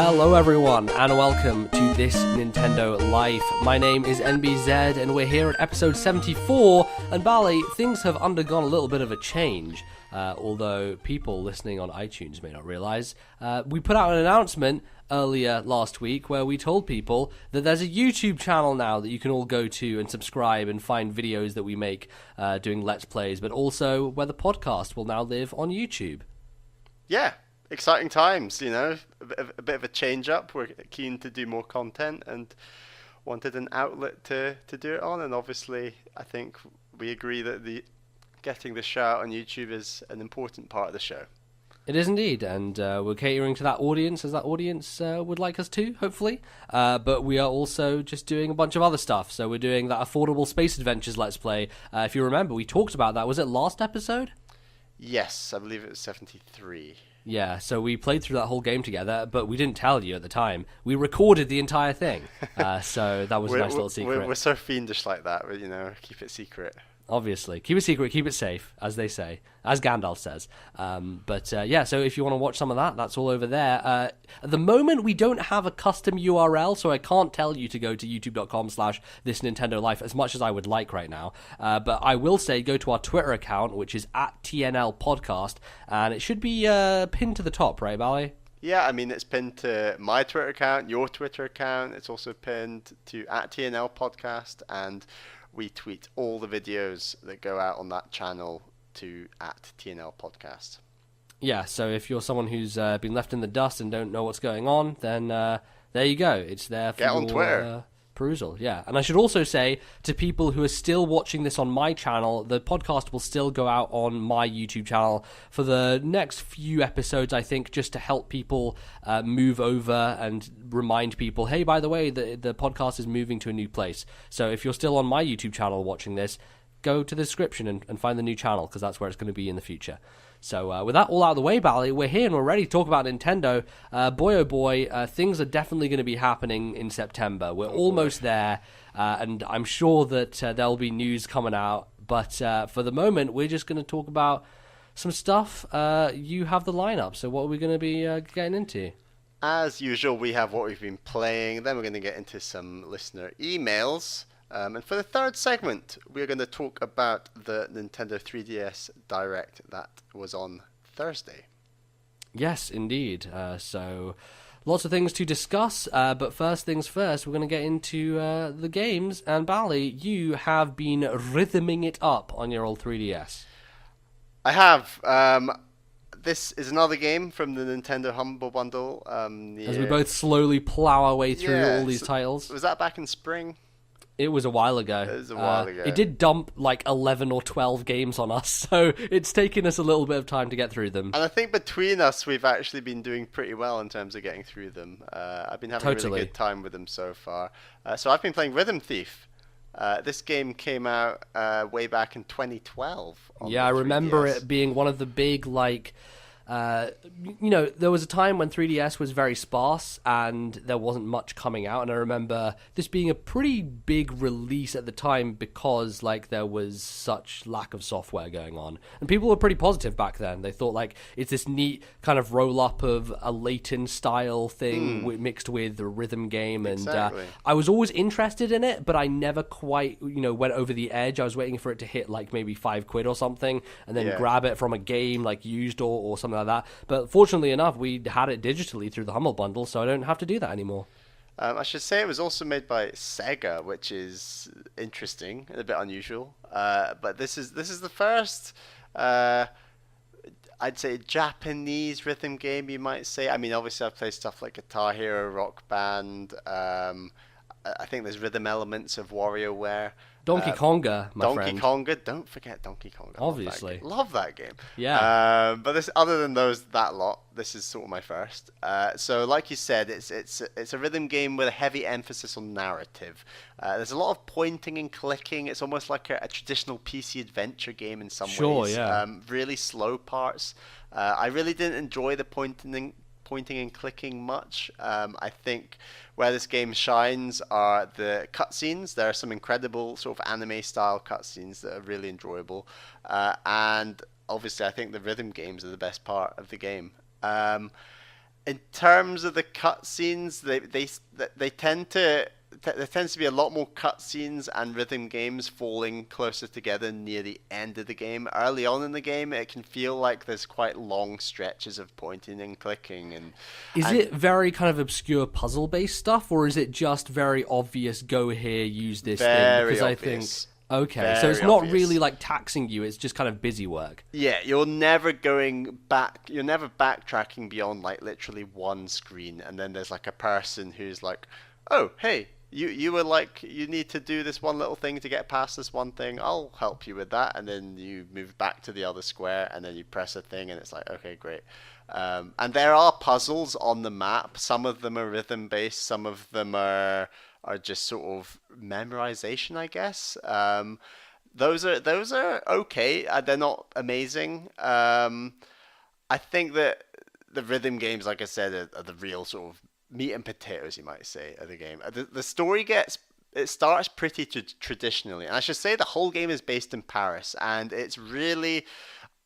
Hello everyone and welcome to This Nintendo Life. My name is NBZ and we're here at episode 74, and Bally, things have undergone a little bit of a change, although people listening on iTunes may not realise. We put out an announcement earlier last week where we told people that there's a YouTube channel now that you can all go to and subscribe and find videos that we make doing Let's Plays, but also where the podcast will now live on YouTube. Yeah. Exciting times, you know, a bit of a change up. We're keen to do more content and wanted an outlet to do it on. And obviously, I think we agree that getting the show out on YouTube is an important part of the show. It is indeed, and we're catering to that audience as that audience would like us to, hopefully. But we are also just doing a bunch of other stuff. So we're doing that Affordable Space Adventures Let's Play. If you remember, we talked about that. Was it last episode? Yes, I believe it was 73. Yeah, so we played through that whole game together, but we didn't tell you at the time. We recorded the entire thing, so that was a nice little secret. We're so fiendish like that, you know, keep it secret. Obviously. Keep it secret, keep it safe, as they say, as Gandalf says. Yeah, so if you want to watch some of that, that's all over there. At the moment, we don't have a custom URL, so I can't tell you to go to youtube.com/ThisNintendoLife as much as I would like right now. But I will say go to our Twitter account, which is @TNLPodcast, and it should be pinned to the top, right, Bally? Yeah, I mean, it's pinned to my Twitter account, your Twitter account. It's also pinned to @TNLPodcast, and we tweet all the videos that go out on that channel to @TNLPodcast. Yeah, so if you're someone who's been left in the dust and don't know what's going on, then there you go. It's there for Get on Twitter. Perusal. Yeah, and I should also say to people who are still watching this on my channel, the podcast will still go out on my YouTube channel for the next few episodes, I think, just to help people move over and remind people, hey, by the way, the podcast is moving to a new place. So if you're still on my YouTube channel watching this, go to the description and find the new channel, because that's where it's going to be in the future. So with that all out of the way, Bally, we're here and we're ready to talk about Nintendo. Boy, oh boy, things are definitely going to be happening in September. We're almost there, and I'm sure that there'll be news coming out. But for the moment, we're just going to talk about some stuff. You have the lineup, so what are we going to be getting into? As usual, we have what we've been playing. Then we're going to get into some listener emails. And for the third segment, we're going to talk about the Nintendo 3DS Direct that was on Thursday. Yes, indeed. So lots of things to discuss, but first things first, we're going to get into the games. And Bally, you have been rhythming it up on your old 3DS. I have. This is another game from the Nintendo Humble Bundle. As we both slowly plow our way through all these titles. Was that back in spring? It was a while ago. It was a while ago. It did dump like 11 or 12 games on us, so it's taken us a little bit of time to get through them. And I think between us, we've actually been doing pretty well in terms of getting through them. I've been having a really good time with them so far. So I've been playing Rhythm Thief. This game came out way back in 2012. Yeah, I remember it being one of the big, like... there was a time when 3DS was very sparse and there wasn't much coming out, and I remember this being a pretty big release at the time because there was such lack of software going on, and people were pretty positive back then. They thought it's this neat kind of roll-up of a Layton style thing mixed with a rhythm game, and I was always interested in it, but I never quite went over the edge. I was waiting for it to hit maybe £5 or something, and then grab it from a game used or something like that. But fortunately enough, we had it digitally through the Humble Bundle, so I don't have to do that anymore. I should say it was also made by Sega, which is interesting and a bit unusual. But this is the first, I'd say, Japanese rhythm game, you might say. I mean, obviously I've played stuff like Guitar Hero, Rock Band. I think there's rhythm elements of WarioWare. Donkey Konga, my friend. Donkey Konga, don't forget Donkey Konga. Obviously. Love that game. Yeah. But this, other than that lot, this is sort of my first. So like you said, it's a rhythm game with a heavy emphasis on narrative. There's a lot of pointing and clicking. It's almost like a traditional PC adventure game in some ways. Sure, yeah. Really slow parts. I really didn't enjoy the pointing and clicking much. I think where this game shines are the cutscenes. There are some incredible sort of anime-style cutscenes that are really enjoyable. And obviously, I think the rhythm games are the best part of the game. in terms of the cutscenes, they tend to there tends to be a lot more cutscenes and rhythm games falling closer together near the end of the game. Early on in the game, it can feel like there's quite long stretches of pointing and clicking, Is it very kind of obscure puzzle-based stuff, or is it just very obvious, go here, use this thing? Because I think... Okay, so it's not really like taxing you, it's just kind of busy work. Yeah, you're never backtracking beyond like literally one screen, and then there's like a person who's like, oh, hey, you were like, you need to do this one little thing to get past this one thing, I'll help you with that, and then you move back to the other square, and then you press a thing, and it's like, okay, great. And there are puzzles on the map. Some of them are rhythm based, some of them are just sort of memorization, I guess. Those are okay. They're not amazing. I think that the rhythm games, like I said, are the real sort of meat and potatoes, you might say, of the game. The story starts pretty traditionally, and I should say the whole game is based in Paris, and it's really,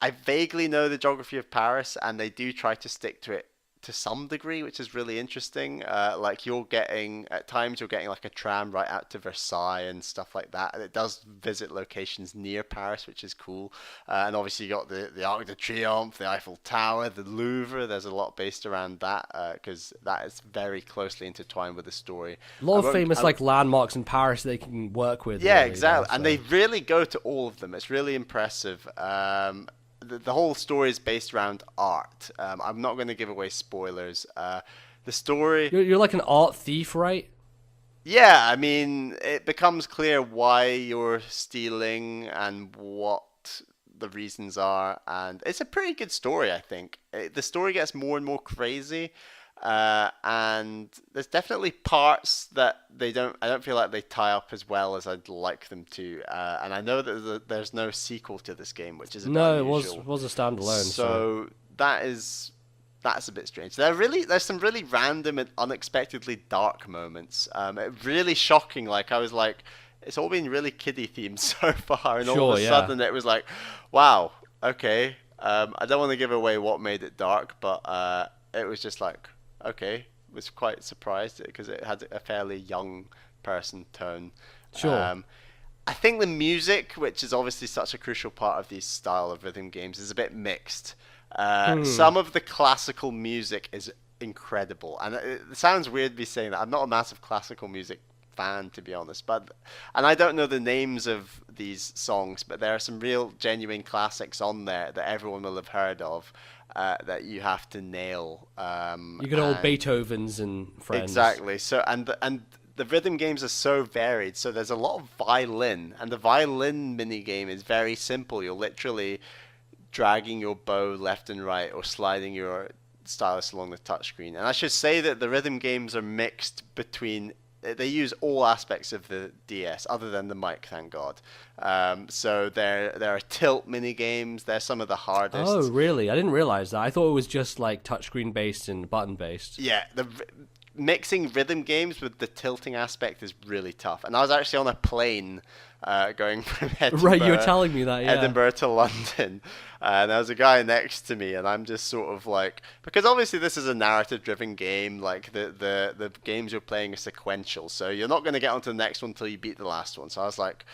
I vaguely know the geography of Paris, and they do try to stick to it to some degree, which is really interesting. Like at times you're getting like a tram right out to Versailles and stuff like that, and it does visit locations near Paris, which is cool. And obviously you got the Arc de Triomphe, the Eiffel Tower, the Louvre. There's a lot based around that because that is very closely intertwined with the story. A lot of famous like landmarks in Paris they can work with. Yeah, really, exactly, so. And they really go to all of them. It's really impressive. The whole story is based around art. I'm not going to give away spoilers. The story... You're like an art thief, right? Yeah, I mean, it becomes clear why you're stealing and what the reasons are. And it's a pretty good story, I think. The story gets more and more crazy. And there's definitely parts that I don't feel like they tie up as well as I'd like them to. And I know that there's no sequel to this game, which is unusual. It was a standalone. So that's a bit strange. There's some really random and unexpectedly dark moments. Really shocking. Like I was like, it's all been really kiddie themed so far, and all of a sudden it was like, wow, okay. I don't want to give away what made it dark, but it was just like, okay, was quite surprised because it had a fairly young person tone. Sure. I think the music, which is obviously such a crucial part of these style of rhythm games, is a bit mixed. Some of the classical music is incredible, and it sounds weird me saying that. I'm not a massive classical music fan, to be honest, and I don't know the names of these songs, but there are some real genuine classics on there that everyone will have heard of. That you have to nail. You get all Beethovens and friends. Exactly. So and the rhythm games are so varied. So there's a lot of violin, and the violin mini game is very simple. You're literally dragging your bow left and right, or sliding your stylus along the touchscreen. And I should say that the rhythm games are mixed between. They use all aspects of the DS, other than the mic, thank God. So there are tilt mini games. They're some of the hardest. Oh, really? I didn't realize that. I thought it was just like touchscreen based and button based. Yeah, mixing rhythm games with the tilting aspect is really tough. And I was actually on a plane going from Edinburgh, right, you were telling me that, yeah. Edinburgh to London, and there was a guy next to me, and I'm just sort of like, because obviously this is a narrative-driven game, like the games you're playing are sequential, so you're not going to get onto the next one until you beat the last one. So I was like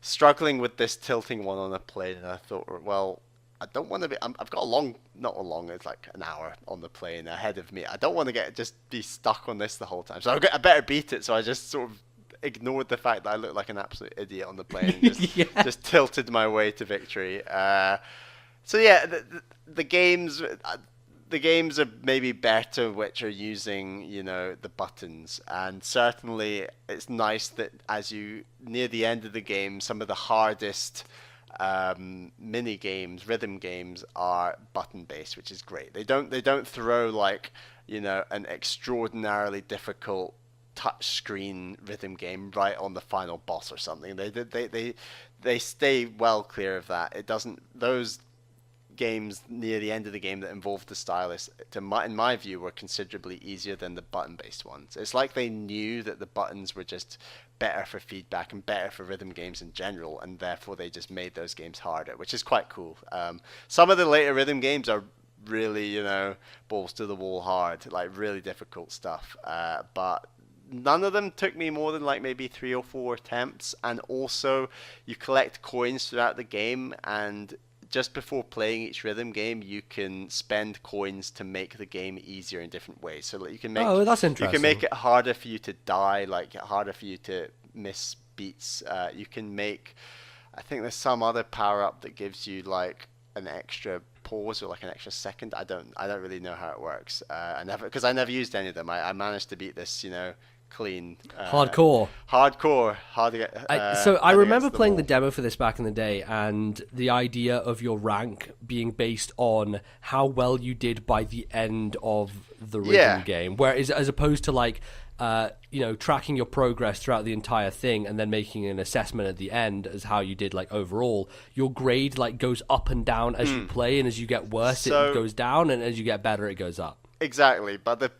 struggling with this tilting one on a plane, and I thought, well, I don't want to be. I've got it's like an hour on the plane ahead of me. I don't want to just be stuck on this the whole time. So I better beat it. So I just sort of ignored the fact that I looked like an absolute idiot on the plane and just tilted my way to victory. So yeah, the games are maybe better which are using, the buttons, and certainly it's nice that as you near the end of the game, some of the hardest mini games, rhythm games, are button based, which is great. They don't throw like an extraordinarily difficult touch screen rhythm game right on the final boss or something. They stay well clear of that. It doesn't. Those games near the end of the game that involved the stylus, in my view, were considerably easier than the button-based ones. It's like they knew that the buttons were just better for feedback and better for rhythm games in general, and therefore they just made those games harder, which is quite cool. Some of the later rhythm games are really, balls to the wall hard, like really difficult stuff. But none of them took me more than like maybe 3 or 4 attempts. And also, you collect coins throughout the game, and just before playing each rhythm game, you can spend coins to make the game easier in different ways. So like, you can make that's interesting. You can make it harder for you to die, like harder for you to miss beats. You can make, I think there's some other power up that gives you like an extra pause or like an extra second. I don't really know how it works. I never used any of them. I managed to beat this, clean. Hardcore. Hard to get. I remember playing the demo for this back in the day, and the idea of your rank being based on how well you did by the end of the rhythm game, whereas as opposed to like tracking your progress throughout the entire thing and then making an assessment at the end as how you did like overall, your grade like goes up and down as you play, and as you get worse it goes down, and as you get better it goes up. Exactly, but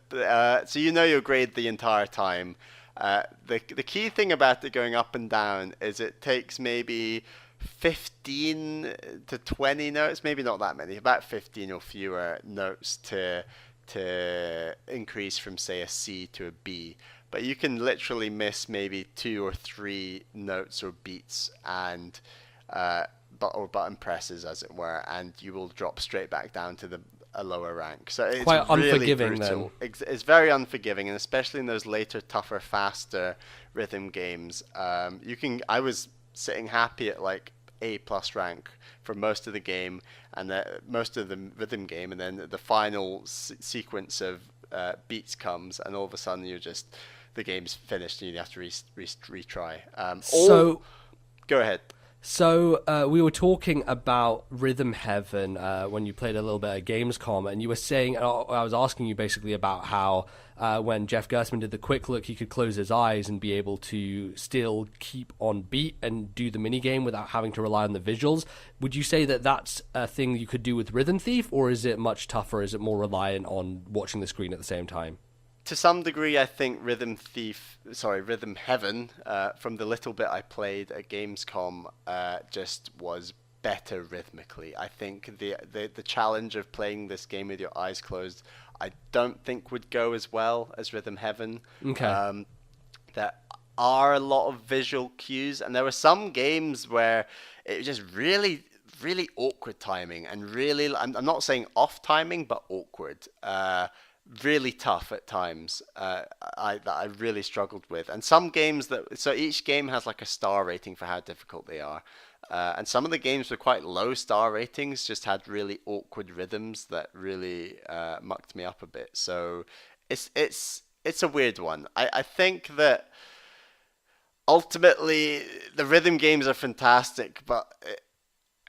so your grade the entire time. The key thing about it going up and down is it takes maybe 15 to 20 notes, maybe not that many, about 15 or fewer notes to increase from say a C to a B. But you can literally miss maybe 2 or 3 notes or beats and or button presses, as it were, and you will drop straight back down to a lower rank. So it's quite really unforgiving brutal. then. It's very unforgiving, and especially in those later, tougher, faster rhythm games. I was sitting happy at like A+ rank for most of the game, and most of the rhythm game, and then the final sequence of beats comes, and all of a sudden the game's finished, and you have to retry. Go ahead. So we were talking about Rhythm Heaven when you played a little bit of Gamescom, and you were saying, I was asking you basically about how when Jeff Gerstmann did the quick look, he could close his eyes and be able to still keep on beat and do the minigame without having to rely on the visuals. Would you say that that's a thing you could do with Rhythm Thief, or is it much tougher? Is it more reliant on watching the screen at the same time? To some degree, I think Rhythm Heaven, from the little bit I played at Gamescom, just was better rhythmically. I think the challenge of playing this game with your eyes closed, I don't think would go as well as Rhythm Heaven. Okay. There are a lot of visual cues, and there were some games where it was just really, really awkward timing, and really, I'm not saying off timing, but awkward. Really tough at times that I really struggled with. And some games so each game has like a star rating for how difficult they are, and some of the games were quite low star ratings, just had really awkward rhythms that really mucked me up a bit. So it's a weird one. I think that ultimately the rhythm games are fantastic, but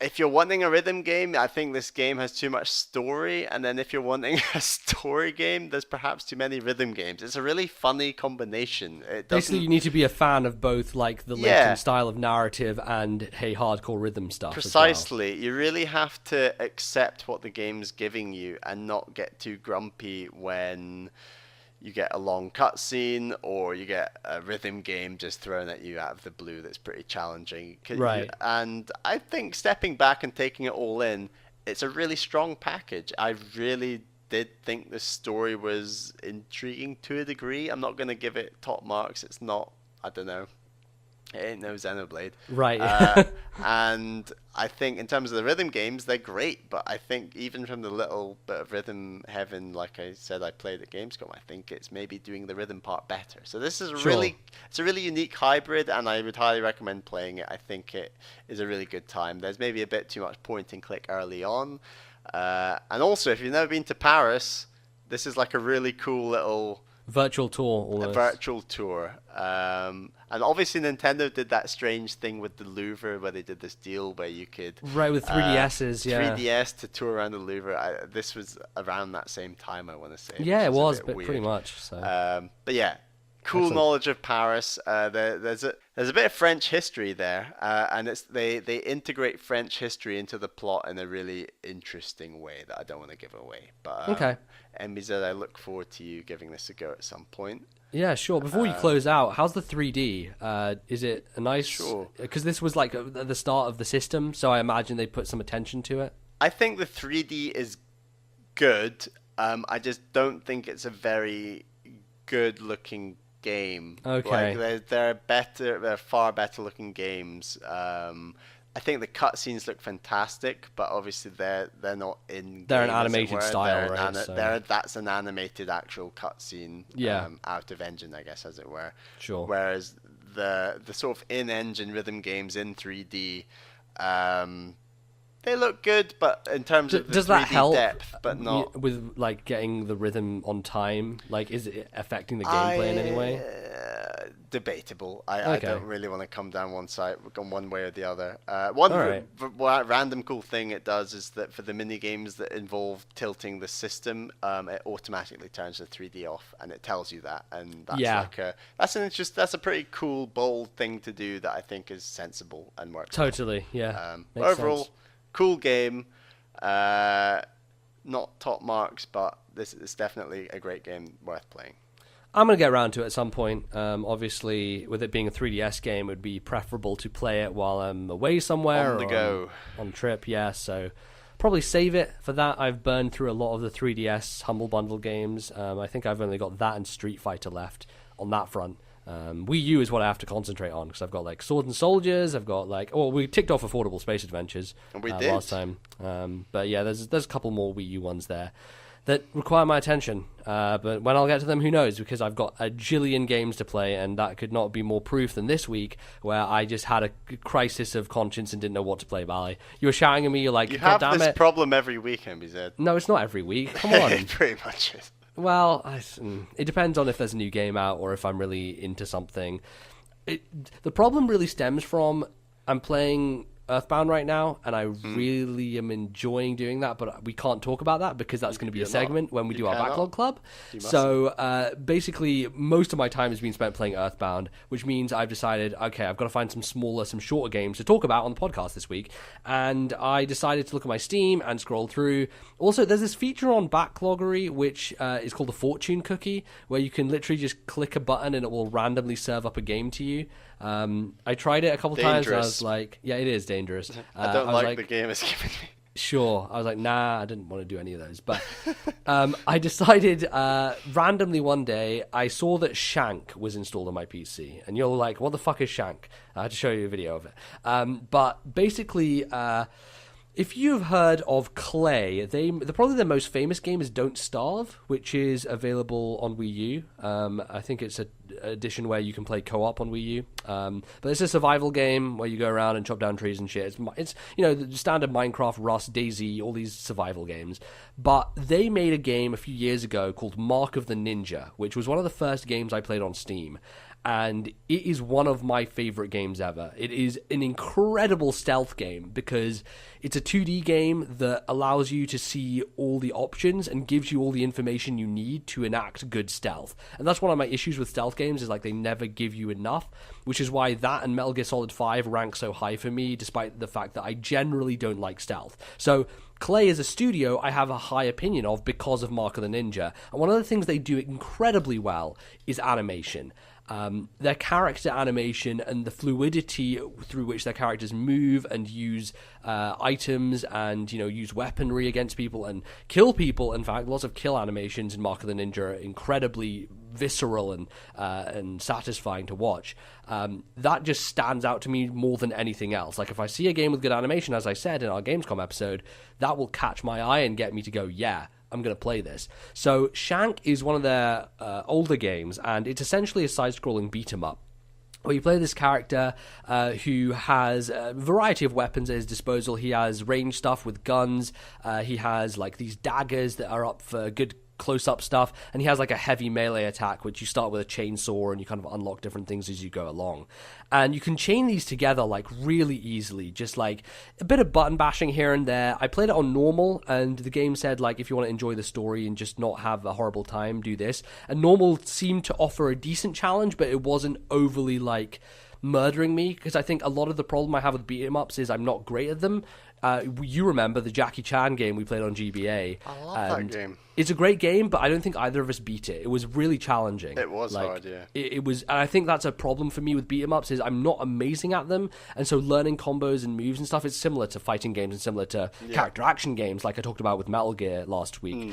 if you're wanting a rhythm game, I think this game has too much story. And then if you're wanting a story game, there's perhaps too many rhythm games. It's a really funny combination. Basically, you need to be a fan of both like the Layton style of narrative and hardcore rhythm stuff. Precisely. As well. You really have to accept what the game's giving you and not get too grumpy when you get a long cutscene or you get a rhythm game just thrown at you out of the blue that's pretty challenging. Right. And I think stepping back and taking it all in, it's a really strong package. I really did think the story was intriguing to a degree. I'm not going to give it top marks. It's not, I don't know. It ain't no Xenoblade. Right. And I think in terms of the rhythm games, they're great. But I think even from the little bit of Rhythm Heaven, like I said, I played at Gamescom, I think it's maybe doing the rhythm part better. So this is it's a really unique hybrid, and I would highly recommend playing it. I think it is a really good time. There's maybe a bit too much point and click early on. And also, if you've never been to Paris, this is like a really cool little virtual tour. Almost. A virtual tour. And obviously Nintendo did that strange thing with the Louvre where they did this deal where you could... Right, with 3DSs, 3DS to tour around the Louvre. This was around that same time, I want to say. Yeah, it was, but pretty much. So. But yeah, cool Excellent. Knowledge of Paris. There's a bit of French history there, and they integrate French history into the plot in a really interesting way that I don't want to give away. But okay. MBZ, I look forward to you giving this a go at some point. Yeah, sure. Before you close out, how's the 3D? Is it a nice... Sure. Because this was like the start of the system, so I imagine they put some attention to it. I think the 3D is good. I just don't think it's a very good looking game. Okay. Like there are far better looking games. I think the cutscenes look fantastic, but obviously they're not in. They're an animated style, right? That's an animated actual cutscene. Yeah. Out of engine, I guess, as it were. Sure. Whereas the sort of in-engine rhythm games in 3D, they look good, but in terms of the does 3D that help depth, but not with like getting the rhythm on time. Like, is it affecting the gameplay in any way? Debatable. Okay. I don't really want to come down one way or the other. Random cool thing it does is that for the mini games that involve tilting the system, it automatically turns the 3D off, and it tells you that. And that's that's a pretty cool, bold thing to do that I think is sensible and works. Totally, yeah. Overall, sense. Cool game. Not top marks, but this is definitely a great game worth playing. I'm going to get around to it at some point. Obviously, with it being a 3DS game, it would be preferable to play it while I'm away somewhere. On the go. On trip, yeah. So probably save it for that. I've burned through a lot of the 3DS Humble Bundle games. I think I've only got that and Street Fighter left on that front. Wii U is what I have to concentrate on, because I've got like Swords and Soldiers. I've got we ticked off Affordable Space Adventures last time. But yeah, there's a couple more Wii U ones there that require my attention. But when I'll get to them, who knows? Because I've got a jillion games to play, and that could not be more proof than this week, where I just had a crisis of conscience and didn't know what to play, Valley. You were shouting at me, you're like, you God have damn this it. problem every week, MBZ. No, it's not every week. Come on. It pretty much is. Well, it depends on if there's a new game out or if I'm really into something. The problem really stems from I'm playing Earthbound right now, and I really am enjoying doing that, but we can't talk about that because that's going to be a segment when we do our Backlog Club. So basically, most of my time has been spent playing Earthbound, which means I've decided, okay, I've got to find some shorter games to talk about on the podcast this week, and I decided to look at my Steam and scroll through. Also, there's this feature on Backloggery, which is called the Fortune Cookie, where you can literally just click a button and it will randomly serve up a game to you. I tried it a couple times and I was like, yeah, it is dangerous. I don't like the game it's giving me. Sure. I was like, nah, I didn't want to do any of those. But I decided randomly one day, I saw that Shank was installed on my PC. And you're like, what the fuck is Shank? I had to show you a video of it. But basically, if you've heard of Clay, probably their most famous game is Don't Starve, which is available on Wii U. I think it's an edition where you can play co-op on Wii U. But it's a survival game where you go around and chop down trees and shit. It's the standard Minecraft, Rust, DayZ, all these survival games. But they made a game a few years ago called Mark of the Ninja, which was one of the first games I played on Steam. And it is one of my favorite games ever. It is an incredible stealth game because it's a 2D game that allows you to see all the options and gives you all the information you need to enact good stealth. And that's one of my issues with stealth games, is like they never give you enough, which is why that and Metal Gear Solid 5 rank so high for me, despite the fact that I generally don't like stealth. So Clay as a studio, I have a high opinion of because of Mark of the Ninja. And one of the things they do incredibly well is animation. Their character animation and the fluidity through which their characters move and use items and use weaponry against people and kill people. In fact, lots of kill animations in Mark of the Ninja are incredibly visceral and satisfying to watch. That just stands out to me more than anything else. Like, if I see a game with good animation, as I said in our Gamescom episode, that will catch my eye and get me to go, yeah, I'm going to play this. So Shank is one of their older games, and it's essentially a side-scrolling beat-em-up where you play this character who has a variety of weapons at his disposal. He has range stuff with guns. He has like these daggers that are up for good close-up stuff, and he has like a heavy melee attack, which you start with a chainsaw and you kind of unlock different things as you go along. And you can chain these together like really easily, just like a bit of button bashing here and there. I played it on normal, and the game said like, if you want to enjoy the story and just not have a horrible time, do this. And normal seemed to offer a decent challenge, but it wasn't overly like murdering me, because I think a lot of the problem I have with beat 'em ups is I'm not great at them. You remember the Jackie Chan game we played on GBA. I love that game. It's a great game, but I don't think either of us beat it. It was really challenging. It was hard, yeah. It was, and I think that's a problem for me with beat 'em ups is I'm not amazing at them, and so learning combos and moves and stuff is similar to fighting games and similar to character action games, like I talked about with Metal Gear last week.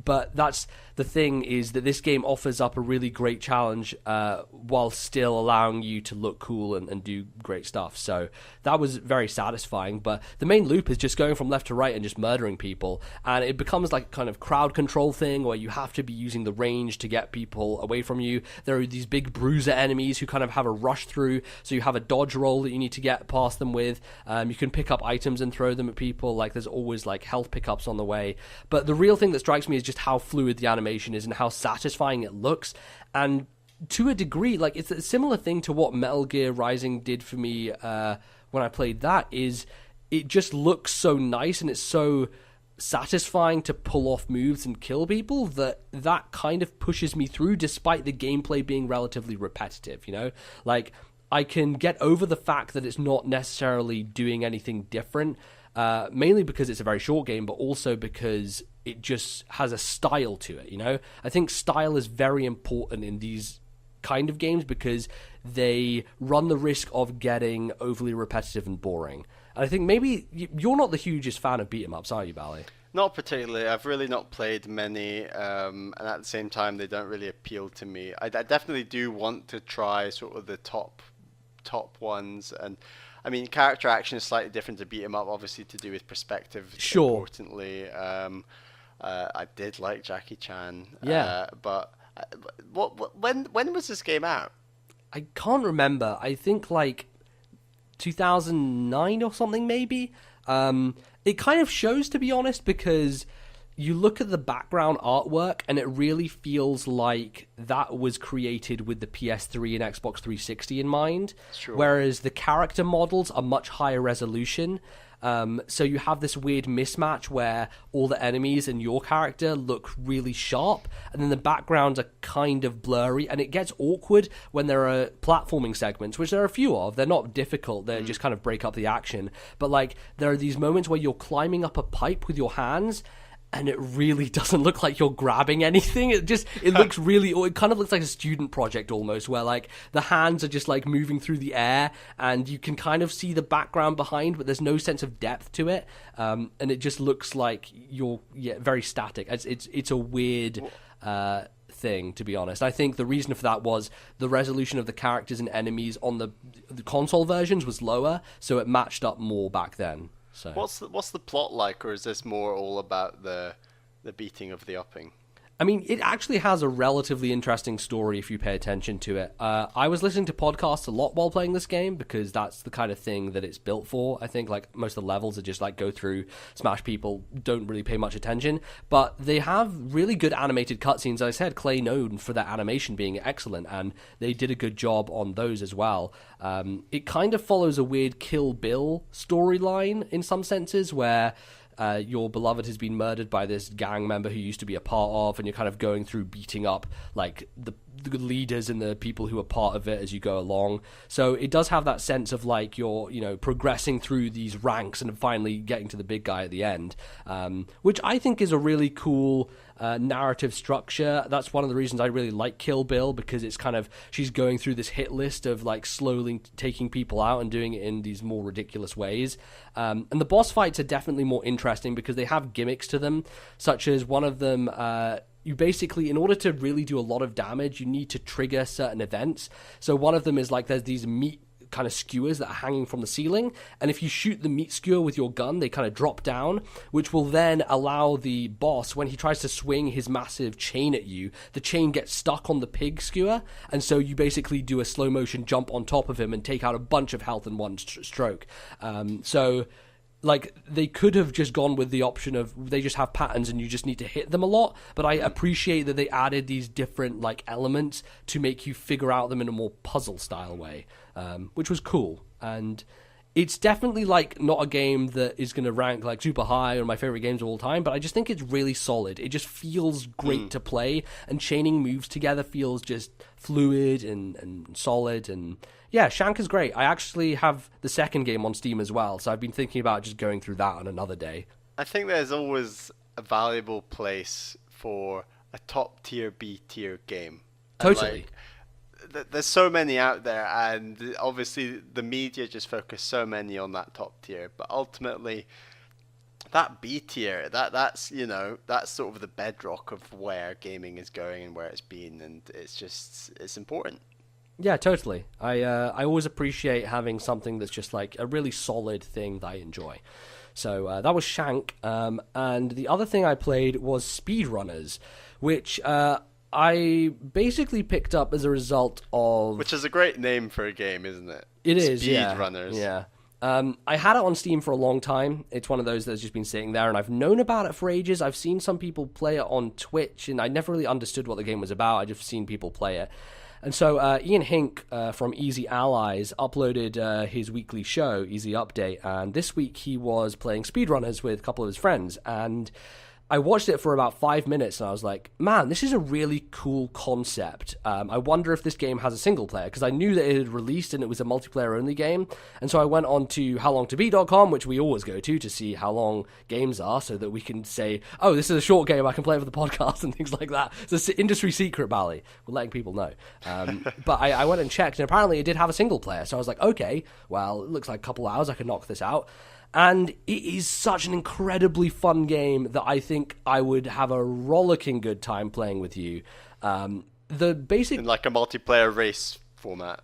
But that's the thing, is that this game offers up a really great challenge while still allowing you to look cool and do great stuff. So that was very satisfying. But the main loop is just going from left to right and just murdering people. And it becomes like a kind of crowd control thing where you have to be using the range to get people away from you. There are these big bruiser enemies who kind of have a rush through. So you have a dodge roll that you need to get past them with. You can pick up items and throw them at people. Like there's always like health pickups on the way. But the real thing that strikes me is just how fluid the animation is and how satisfying it looks. And to a degree, like it's a similar thing to what Metal Gear Rising did for me when I played that, is it just looks so nice and it's so satisfying to pull off moves and kill people that kind of pushes me through, despite the gameplay being relatively repetitive, you know? Like, I can get over the fact that it's not necessarily doing anything different, mainly because it's a very short game, but also because it just has a style to it, you know? I think style is very important in these kind of games because they run the risk of getting overly repetitive and boring. And I think maybe you're not the hugest fan of beat-em-ups, are you, Bally? Not particularly. I've really not played many, and at the same time, they don't really appeal to me. I definitely do want to try sort of the top ones, and I mean, character action is slightly different to beat 'em up, obviously to do with perspective. Sure. Importantly, I did like Jackie Chan. Yeah. But when was this game out? I can't remember. I think like 2009 or something, maybe. It kind of shows, to be honest, because you look at the background artwork and it really feels like that was created with the PS3 and Xbox 360 in mind. Sure. Whereas the character models are much higher resolution. So you have this weird mismatch where all the enemies and your character look really sharp, and then the backgrounds are kind of blurry, and it gets awkward when there are platforming segments, which there are a few of. They're not difficult, they just kind of break up the action. But like, there are these moments where you're climbing up a pipe with your hands, and it really doesn't look like you're grabbing anything. It looks really, it kind of looks like a student project almost, where like the hands are just like moving through the air and you can kind of see the background behind, but there's no sense of depth to it. And it just looks like you're very static. It's a weird thing, to be honest. I think the reason for that was the resolution of the characters and enemies on the console versions was lower, so it matched up more back then. So. What's the plot like, or is this more all about the beating of the upping? I mean, it actually has a relatively interesting story if you pay attention to it. I was listening to podcasts a lot while playing this game because that's the kind of thing that it's built for. I think like most of the levels are just like go through, smash people, don't really pay much attention. But they have really good animated cutscenes. As I said, Clay known for their animation being excellent, and they did a good job on those as well. It kind of follows a weird Kill Bill storyline in some senses, where your beloved has been murdered by this gang member who you used to be a part of, and you're kind of going through beating up like the leaders and the people who are part of it as you go along. So it does have that sense of like you're, you know, progressing through these ranks and finally getting to the big guy at the end, which I think is a really cool narrative structure. That's one of the reasons I really like Kill Bill, because it's kind of, she's going through this hit list of like slowly taking people out and doing it in these more ridiculous ways. And the boss fights are definitely more interesting because they have gimmicks to them, such as one of them, you basically, in order to really do a lot of damage, you need to trigger certain events. So one of them is like there's these meat kind of skewers that are hanging from the ceiling, and if you shoot the meat skewer with your gun, they kind of drop down, which will then allow the boss, when he tries to swing his massive chain at you, the chain gets stuck on the pig skewer, and so you basically do a slow motion jump on top of him and take out a bunch of health in one stroke. So like, they could have just gone with the option of they just have patterns and you just need to hit them a lot, but I appreciate that they added these different like elements to make you figure out them in a more puzzle style way, which was cool. And It's definitely like not a game that is going to rank like super high on my favorite games of all time, but I just think it's really solid. It just feels great to play, and chaining moves together feels just fluid and solid. And yeah, Shank is great. I actually have the second game on Steam as well, so I've been thinking about just going through that on another day. I think there's always a valuable place for a top tier, B tier game. Totally. There's so many out there, and obviously the media just focus so many on that top tier, but ultimately that B tier, that's that's sort of the bedrock of where gaming is going and where it's been, and it's important. Yeah, totally. I always appreciate having something that's just like a really solid thing that I enjoy. So that was Shank, and the other thing I played was Speedrunners, which I basically picked up as a result of... Which is a great name for a game, isn't it? It is, yeah. Speedrunners. Yeah. I had it on Steam for a long time. It's one of those that's just been sitting there, and I've known about it for ages. I've seen some people play it on Twitch, and I never really understood what the game was about. I just seen people play it. And so Ian Hink from Easy Allies uploaded his weekly show, Easy Update, and this week he was playing Speedrunners with a couple of his friends, and I watched it for about 5 minutes, and I was like, man, this is a really cool concept. I wonder if this game has a single player, because I knew that it had released and it was a multiplayer-only game. And so I went on to howlongtobeat.com, which we always go to see how long games are, so that we can say, oh, this is a short game, I can play it for the podcast, and things like that. It's an industry secret, Bally. We're letting people know. But I went and checked, and apparently it did have a single player. So I was like, okay, well, it looks like a couple hours, I can knock this out. And it is such an incredibly fun game that I think I would have a rollicking good time playing with you. The basic... In like a multiplayer race format.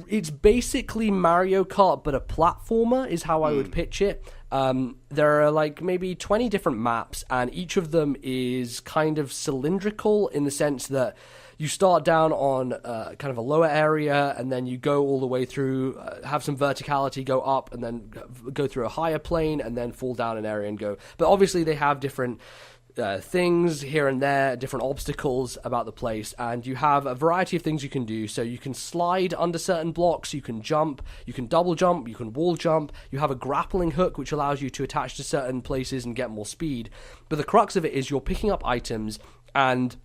It's basically Mario Kart, but a platformer is how I would pitch it. There are like maybe 20 different maps, and each of them is kind of cylindrical in the sense that you start down on kind of a lower area, and then you go all the way through, have some verticality, go up, and then go through a higher plane, and then fall down an area and go. But obviously they have different things here and there, different obstacles about the place, and you have a variety of things you can do. So you can slide under certain blocks, you can jump, you can double jump, you can wall jump, you have a grappling hook which allows you to attach to certain places and get more speed. But the crux of it is you're picking up items, and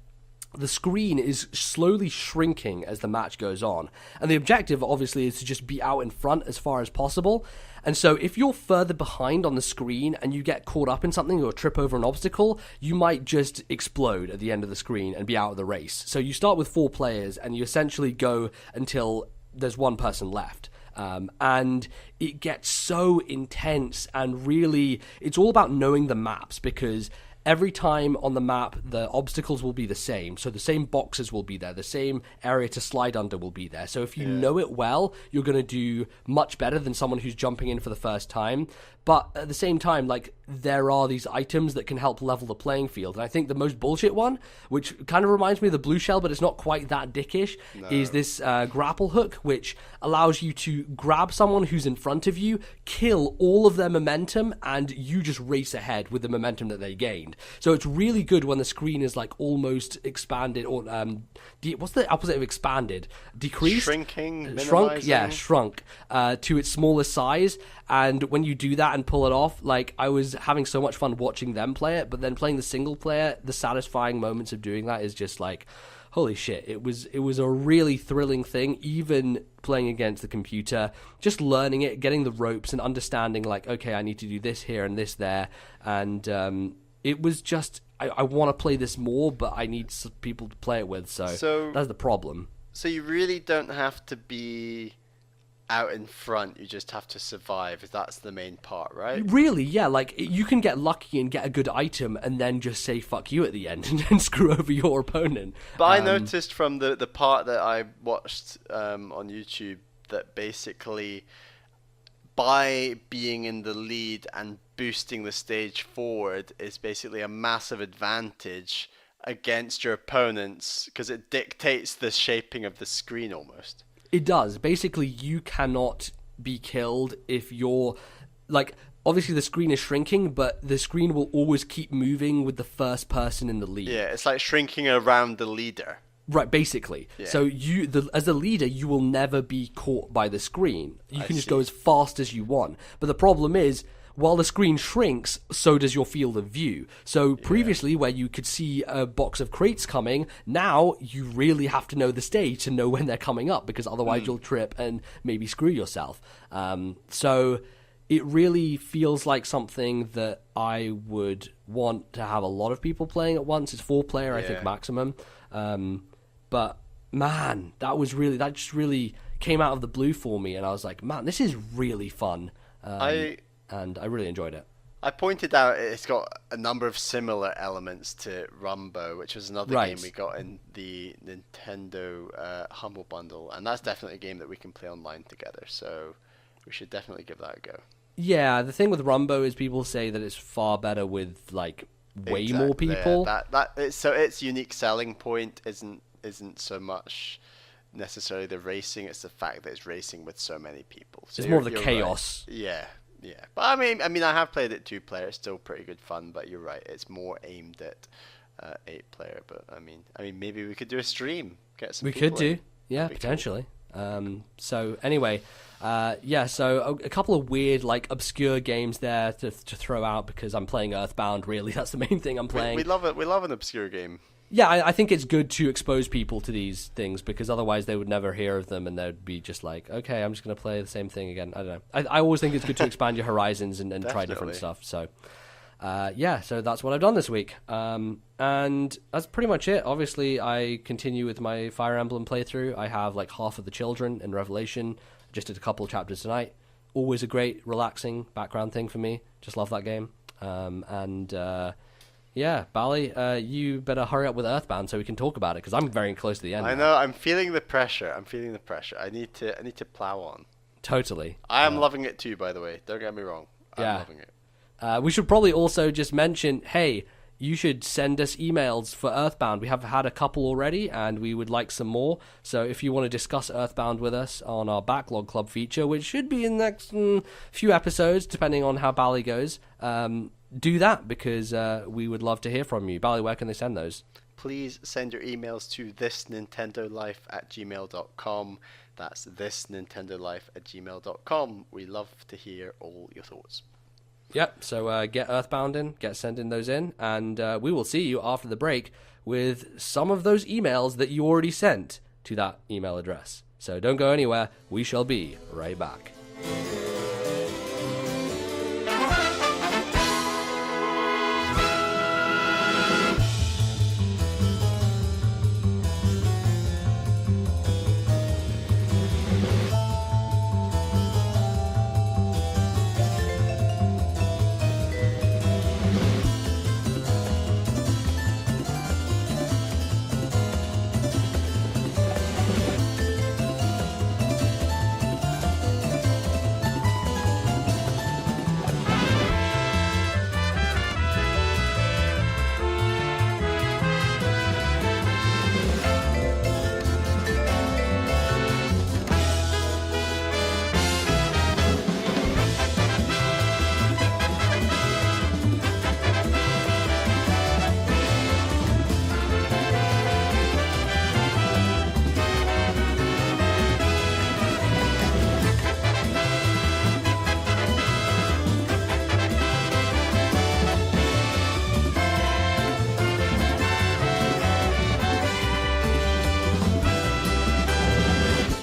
the screen is slowly shrinking as the match goes on. And the objective, obviously, is to just be out in front as far as possible. And so if you're further behind on the screen and you get caught up in something or trip over an obstacle, you might just explode at the end of the screen and be out of the race. So you start with 4 players, and you essentially go until there's 1 person left. And it gets so intense, and really, it's all about knowing the maps, because every time on the map, the obstacles will be the same. So the same boxes will be there. The same area to slide under will be there. So if you know it well, you're going to do much better than someone who's jumping in for the first time. But at the same time, like, there are these items that can help level the playing field. And I think the most bullshit one, which kind of reminds me of the blue shell, but it's not quite that dickish, is this grapple hook, which allows you to grab someone who's in front of you, kill all of their momentum, and you just race ahead with the momentum that they gained. So it's really good when the screen is like almost expanded, or what's the opposite of expanded? Decreased? Shrinking? Shrunk? Yeah, shrunk to its smallest size. And when you do that and pull it off, like, I was having so much fun watching them play it, but then playing the single player, the satisfying moments of doing that is just like, holy shit. It was a really thrilling thing, even playing against the computer, just learning it, getting the ropes and understanding, like, okay, I need to do this here and this there. And it was just, I want to play this more, but I need some people to play it with, so that's the problem. So you really don't have to be out in front, you just have to survive. That's the main part, right? Really, yeah. Like, you can get lucky and get a good item and then just say fuck you at the end and then screw over your opponent. But I noticed from the part that I watched on YouTube that basically by being in the lead and boosting the stage forward is basically a massive advantage against your opponents, because it dictates the shaping of the screen almost. It does. Basically, you cannot be killed if you're, like, obviously the screen is shrinking, but the screen will always keep moving with the first person in the lead. Yeah, it's like shrinking around the leader. Right, basically. Yeah. So as the leader, you will never be caught by the screen. You can just see. go as fast as you want. But the problem is, while the screen shrinks, so does your field of view. So previously, where you could see a box of crates coming, now you really have to know the stage to know when they're coming up, because otherwise you'll trip and maybe screw yourself. So it really feels like something that I would want to have a lot of people playing at once. It's 4-player, I think, maximum. But man, that just really came out of the blue for me, and I was like, man, this is really fun. And I really enjoyed it. I pointed out it's got a number of similar elements to Rumbo, which was another game we got in the Nintendo Humble Bundle, and that's definitely a game that we can play online together, so we should definitely give that a go. Yeah, the thing with Rumbo is people say that it's far better with like way more people. So its unique selling point isn't so much necessarily the racing, it's the fact that it's racing with so many people. So it's more of the chaos. Right. Yeah. But I mean I have played it 2-player, it's still pretty good fun, but you're right, it's more aimed at 8-player. But I mean maybe we could do a stream, get some people in. Potentially. Cool. So anyway, so a couple of weird, like, obscure games there to throw out, because I'm playing Earthbound, really. That's the main thing I'm playing. We love it. We love an obscure game. Yeah, I think it's good to expose people to these things, because otherwise they would never hear of them, and they'd be just like, okay, I'm just going to play the same thing again. I don't know. I always think it's good to expand your horizons and try different stuff. So, so that's what I've done this week. And that's pretty much it. Obviously, I continue with my Fire Emblem playthrough. I have like half of the children in Revelation. Just did a couple of chapters tonight. Always a great, relaxing background thing for me. Just love that game. Bally, you better hurry up with Earthbound so we can talk about it, because I'm very close to the end. I know. I'm feeling the pressure. I need to plow on. Totally. I am loving it too, by the way. Don't get me wrong. I'm loving it. We should probably also just mention, hey, you should send us emails for Earthbound. We have had a couple already, and we would like some more. So if you want to discuss Earthbound with us on our Backlog Club feature, which should be in the next few episodes, depending on how Bally goes, do that, because we would love to hear from you. Bally, where can they send those? Please send your emails to thisnintendolife@gmail.com. That's thisnintendolife@gmail.com. We love to hear all your thoughts. Yep, so get Earthbound in, sending those in, and we will see you after the break with some of those emails that you already sent to that email address. So don't go anywhere. We shall be right back.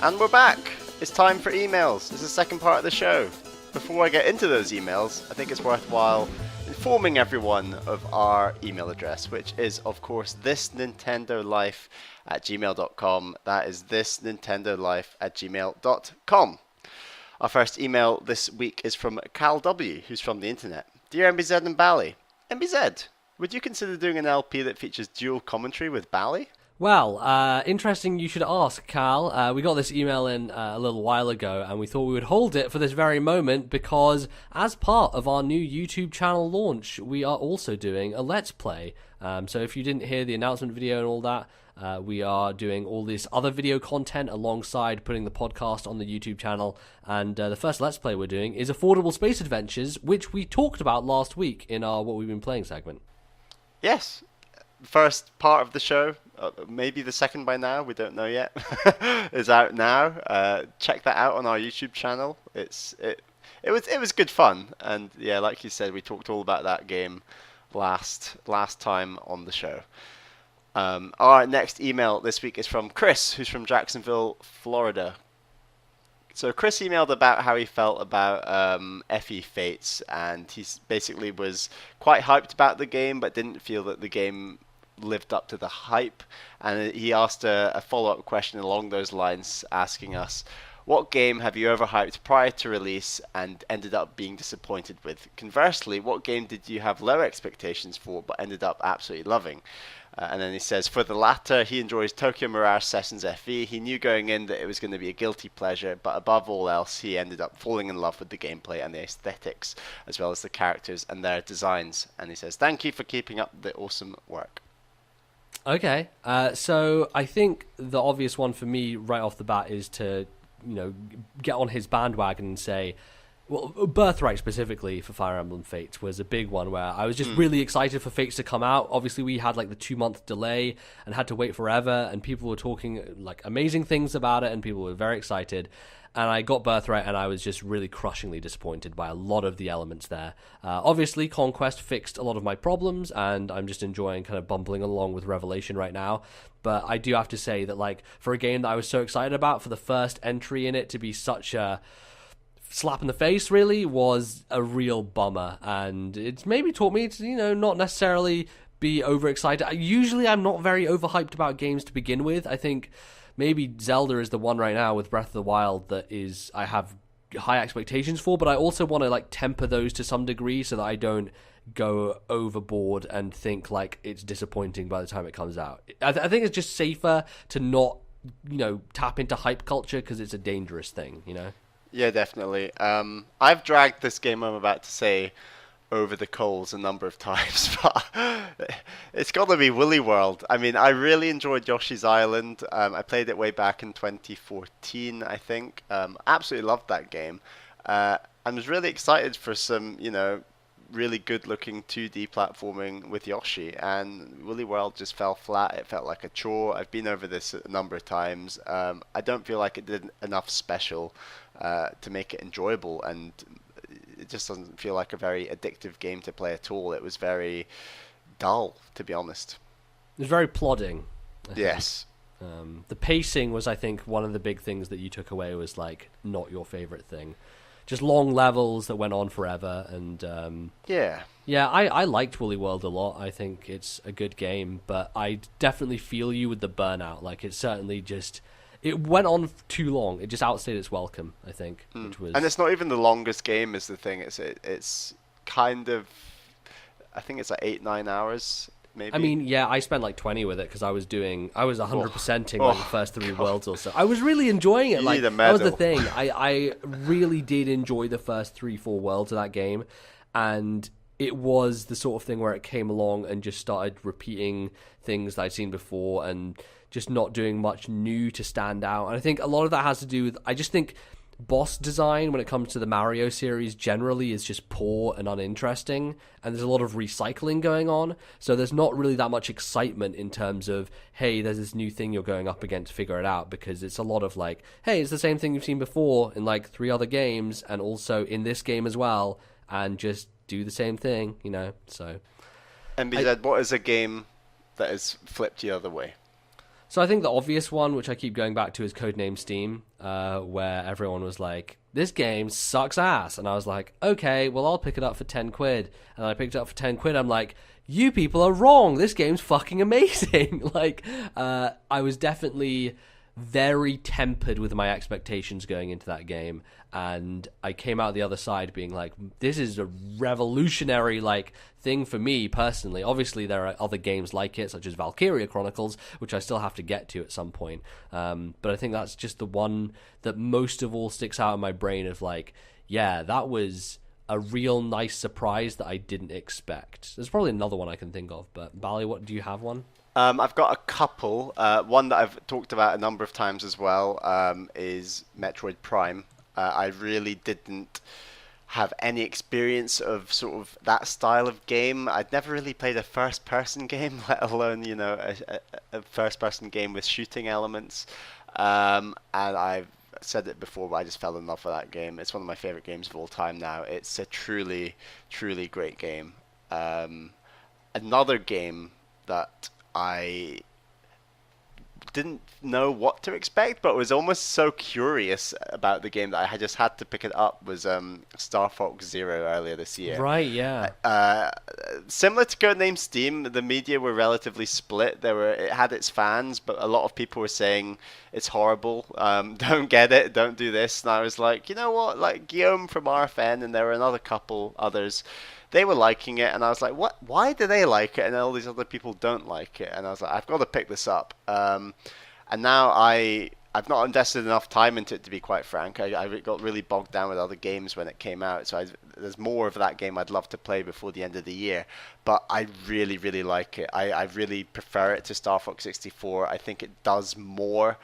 And we're back. It's time for emails. It's the second part of the show. Before I get into those emails, I think it's worthwhile informing everyone of our email address, which is, of course, thisnintendolife@gmail.com. That is thisnintendolife@gmail.com. Our first email this week is from Cal W, who's from the internet. Dear MBZ and Bally. MBZ, would you consider doing an LP that features dual commentary with Bally? Well, interesting you should ask, Cal. We got this email in a little while ago, and we thought we would hold it for this very moment, because as part of our new YouTube channel launch, we are also doing a Let's Play. So if you didn't hear the announcement video and all that, we are doing all this other video content alongside putting the podcast on the YouTube channel. And the first Let's Play we're doing is Affordable Space Adventures, which we talked about last week in our What We've Been Playing segment. Yes. First part of the show, maybe the second by now, we don't know yet, is out now. Check that out on our YouTube channel. It was good fun, and yeah, like you said, we talked all about that game last time on the show. Our next email this week is from Chris, who's from Jacksonville, Florida. So Chris emailed about how he felt about FE Fates, and he basically was quite hyped about the game, but didn't feel that the game lived up to the hype. And he asked a follow-up question along those lines, asking us, what game have you overhyped prior to release and ended up being disappointed with? Conversely, what game did you have low expectations for but ended up absolutely loving? And then he says, for the latter, he enjoys Tokyo Mirage Sessions FE. He knew going in that it was going to be a guilty pleasure, but above all else, he ended up falling in love with the gameplay and the aesthetics, as well as the characters and their designs. And he says, thank you for keeping up the awesome work. Okay, so I think the obvious one for me right off the bat is to, get on his bandwagon and say, well, Birthright specifically for Fire Emblem Fates was a big one where I was just really excited for Fates to come out. Obviously, we had like the 2-month delay and had to wait forever, and people were talking like amazing things about it, and people were very excited. And I got Birthright, and I was just really crushingly disappointed by a lot of the elements there. Obviously, Conquest fixed a lot of my problems, and I'm just enjoying kind of bumbling along with Revelation right now. But I do have to say that, like, for a game that I was so excited about, for the first entry in it to be such a slap in the face, really, was a real bummer. And it's maybe taught me to, not necessarily be overexcited. Usually, I'm not very overhyped about games to begin with. I think maybe Zelda is the one right now with Breath of the Wild that is I have high expectations for, but I also want to like temper those to some degree so that I don't go overboard and think like it's disappointing by the time it comes out. I think it's just safer to not, tap into hype culture because it's a dangerous thing, Yeah, definitely. I've dragged this game I'm about to say over the coals a number of times, but it's got to be Woolly World. I mean, I really enjoyed Yoshi's Island. I played it way back in 2014, I think. Absolutely loved that game. I was really excited for some, really good-looking 2D platforming with Yoshi, and Woolly World just fell flat. It felt like a chore. I've been over this a number of times. I don't feel like it did enough special to make it enjoyable, and it just doesn't feel like a very addictive game to play at all. It was very dull, to be honest. It was very plodding. Yes. The pacing was, I think, one of the big things that you took away was, like, not your favorite thing. Just long levels that went on forever, and yeah, I liked Woolly World a lot. I think it's a good game, but I definitely feel you with the burnout. Like, it certainly just it went on too long. It just outstayed its welcome, I think. Which was... And it's not even the longest game is the thing. It's kind of, I think it's like 8-9 hours. Maybe. I mean, yeah, I spent like 20 with it because I was 100%ing like the first 3 worlds or so. I was really enjoying it. Like, that was the thing. I really did enjoy the first 3-4 worlds of that game, and it was the sort of thing where it came along and just started repeating things that I'd seen before and just not doing much new to stand out. And I think a lot of that has to do with, I just think boss design when it comes to the Mario series generally is just poor and uninteresting, and there's a lot of recycling going on, so there's not really that much excitement in terms of, hey, there's this new thing you're going up against, figure it out, because it's a lot of like, hey, it's the same thing you've seen before in like 3 other games and also in this game as well, and just do the same thing, so. And BZ, what is a game that has flipped the other way? So I think the obvious one, which I keep going back to, is Codename Steam, where everyone was like, this game sucks ass. And I was like, okay, well, I'll pick it up for 10 quid. And I picked it up for 10 quid. I'm like, you people are wrong. This game's fucking amazing. I was definitely very tempered with my expectations going into that game, and I came out the other side being like, this is a revolutionary thing for me personally. Obviously there are other games like it, such as Valkyria Chronicles, which I still have to get to at some point, but I think that's just the one that most of all sticks out in my brain of yeah, that was a real nice surprise that I didn't expect. There's probably another one I can think of, but Bally, what do you have one? I've got a couple. One that I've talked about a number of times as well is Metroid Prime. I really didn't have any experience of sort of that style of game. I'd never really played a first-person game, let alone, a first-person game with shooting elements. And I've said it before, but I just fell in love with that game. It's one of my favorite games of all time now. It's a truly, truly great game. Another game that I didn't know what to expect, but was almost so curious about the game that I just had to pick it up, was Star Fox Zero earlier this year. Right, yeah. Similar to Codename Steam, the media were relatively split. It had its fans, but a lot of people were saying it's horrible. Don't get it. Don't do this. And I was like, you know what? Like Guillaume from RFN, and there were another couple others. They were liking it, and I was like, what? Why do they like it, and all these other people don't like it? And I was like, I've got to pick this up. And now I've not invested enough time into it, to be quite frank. I got really bogged down with other games when it came out, so there's more of that game I'd love to play before the end of the year. But I really, really like it. I really prefer it to Star Fox 64. I think it does more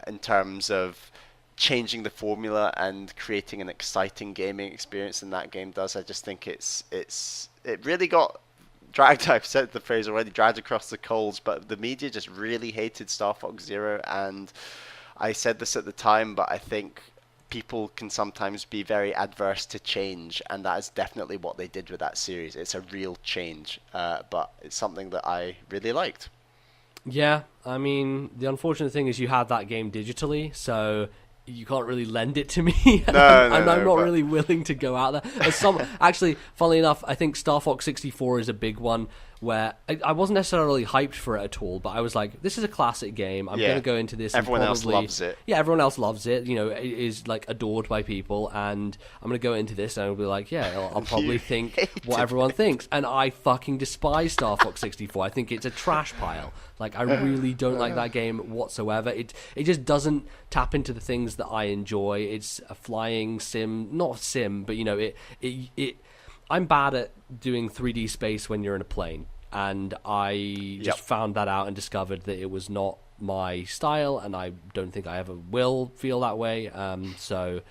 in terms of changing the formula and creating an exciting gaming experience than that game does. I just think it really got dragged. I've said the phrase already, dragged across the coals, but the media just really hated Star Fox Zero, and I said this at the time, but I think people can sometimes be very adverse to change, and that is definitely what they did with that series. It's a real change, but it's something that I really liked. Yeah, I mean, the unfortunate thing is you had that game digitally, so you can't really lend it to me. I'm not really willing to go out there. Actually, funnily enough, I think Star Fox 64 is a big one where I wasn't necessarily hyped for it at all, but I was like, this is a classic game. I'm going to go into this. Everyone else loves it. Yeah, everyone else loves it. It is like adored by people, and I'm going to go into this and I'll be like, yeah, I'll probably think what everyone thinks. And I fucking despise Star Fox 64. I think it's a trash pile. Like, I really don't like that game whatsoever. It just doesn't tap into the things that I enjoy. It's a flying sim, not sim, but I'm bad at doing 3D space when you're in a plane, and I just found that out and discovered that it was not my style, and I don't think I ever will feel that way. So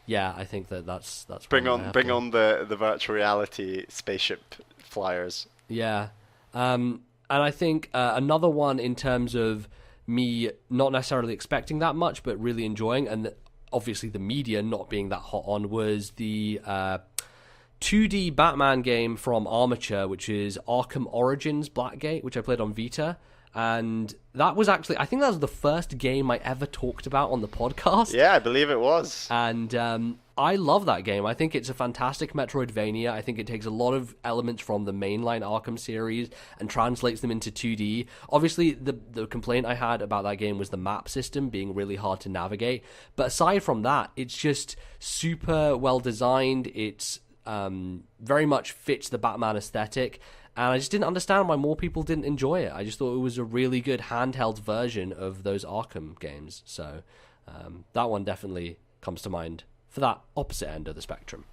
yeah, I think that's bring on the virtual reality spaceship flyers. Yeah. And I think another one in terms of me not necessarily expecting that much, but really enjoying, and obviously the media not being that hot on, was the 2D Batman game from Armature, which is Arkham Origins Blackgate, which I played on Vita. And that was actually, I think that was the first game I ever talked about on the podcast. Yeah, I believe it was. And I love that game. I think it's a fantastic Metroidvania. I think it takes a lot of elements from the mainline Arkham series and translates them into 2D. Obviously, the complaint I had about that game was the map system being really hard to navigate. But aside from that, it's just super well designed. It's very much fits the Batman aesthetic. And I just didn't understand why more people didn't enjoy it. I just thought it was a really good handheld version of those Arkham games. So that one definitely comes to mind for that opposite end of the spectrum.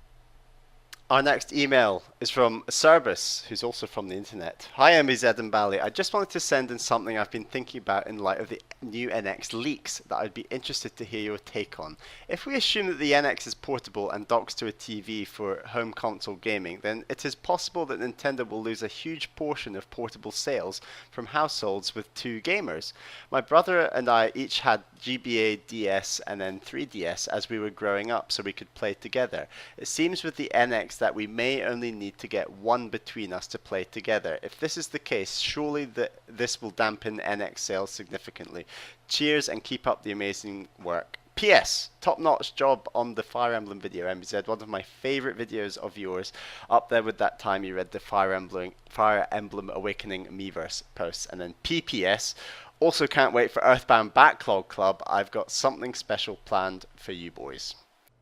Our next email is from Cerbus, who's also from the internet. Hi, MBZ and Bally. I just wanted to send in something I've been thinking about in light of the new NX leaks that I'd be interested to hear your take on. If we assume that the NX is portable and docks to a TV for home console gaming, then it is possible that Nintendo will lose a huge portion of portable sales from households with two gamers. My brother and I each had GBA DS and then 3DS as we were growing up, so we could play together. It seems with the NX that we may only need to get one between us to play together. If this is the case, surely this will dampen NX sales significantly. Cheers and keep up the amazing work. P.S. Top-notch job on the Fire Emblem video, MBZ. One of my favourite videos of yours. Up there with that time you read the Fire Emblem Awakening Miiverse posts. And then P.P.S. Also can't wait for Earthbound Backlog Club. I've got something special planned for you boys.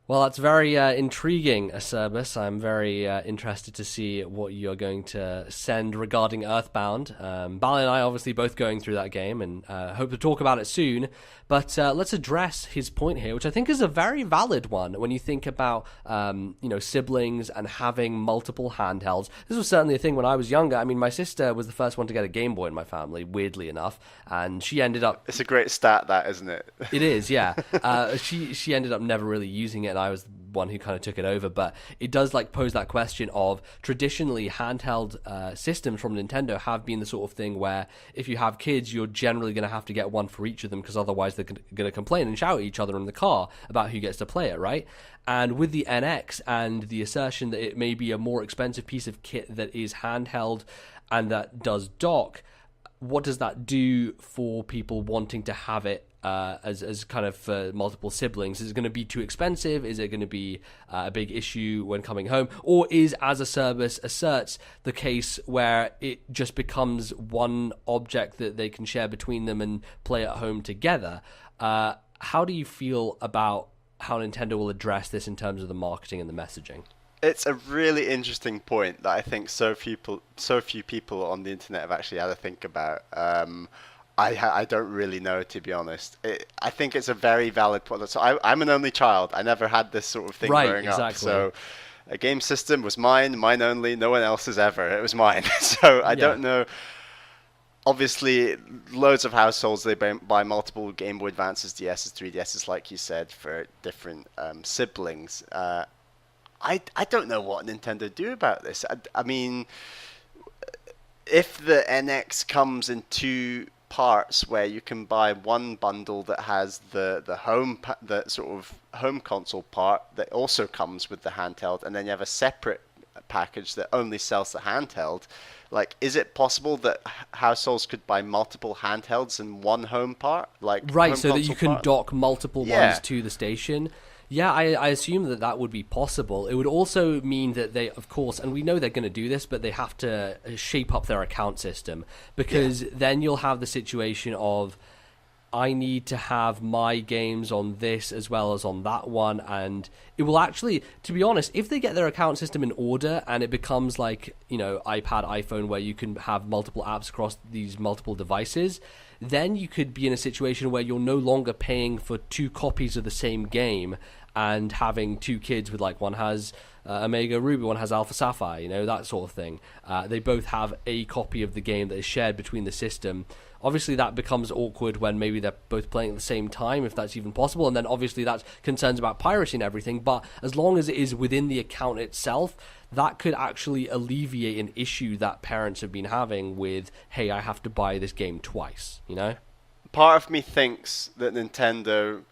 Well, that's very intriguing, Acerbus. I'm very interested to see what you're going to send regarding Earthbound. Bally and I obviously both going through that game and hope to talk about it soon. But let's address his point here, which I think is a very valid one when you think about siblings and having multiple handhelds. This was certainly a thing when I was younger. I mean, my sister was the first one to get a Game Boy in my family, weirdly enough, and she ended up... It's a great stat, that, isn't it? It is, yeah. She ended up never really using it, and I was one who kind of took it over, but it does like pose that question of traditionally handheld systems from Nintendo have been the sort of thing where if you have kids, you're generally going to have to get one for each of them, because otherwise they're going to complain and shout at each other in the car about who gets to play it, right? And with the NX and the assertion that it may be a more expensive piece of kit that is handheld and that does dock, what does that do for people wanting to have it as kind of multiple siblings? Is it going to be too expensive? Is it going to be a big issue when coming home? Or is, as a service asserts, the case where it just becomes one object that they can share between them and play at home together? How do you feel about how Nintendo will address this in terms of the marketing and the messaging? It's a really interesting point that I think so few people on the internet have actually had to think about. I don't really know, to be honest. I think it's a very valid point. So I'm an only child. I never had this sort of thing growing up. So a game system was mine only. No one else's ever. It was mine. So I don't know. Obviously, loads of households, they buy multiple Game Boy Advances, DSs, 3DSs, like you said, for different siblings. I don't know what Nintendo do about this. I mean, if the NX comes in two parts, where you can buy one bundle that has the sort of home console part that also comes with the handheld, and then you have a separate package that only sells the handheld, like, is it possible that households could buy multiple handhelds in one home part, right, so that you can dock multiple ones to the station? Yeah, I assume that would be possible. It would also mean that they, of course, and we know they're going to do this, but they have to shape up their account system, because then you'll have the situation of, I need to have my games on this as well as on that one, and it will actually, to be honest, if they get their account system in order and it becomes like, iPad, iPhone, where you can have multiple apps across these multiple devices, then you could be in a situation where you're no longer paying for two copies of the same game and having two kids with, like, one has Omega Ruby, one has Alpha Sapphire, that sort of thing. They both have a copy of the game that is shared between the system. Obviously, that becomes awkward when maybe they're both playing at the same time, if that's even possible. And then obviously that's concerns about piracy and everything. But as long as it is within the account itself, that could actually alleviate an issue that parents have been having with, hey, I have to buy this game twice, Part of me thinks that Nintendo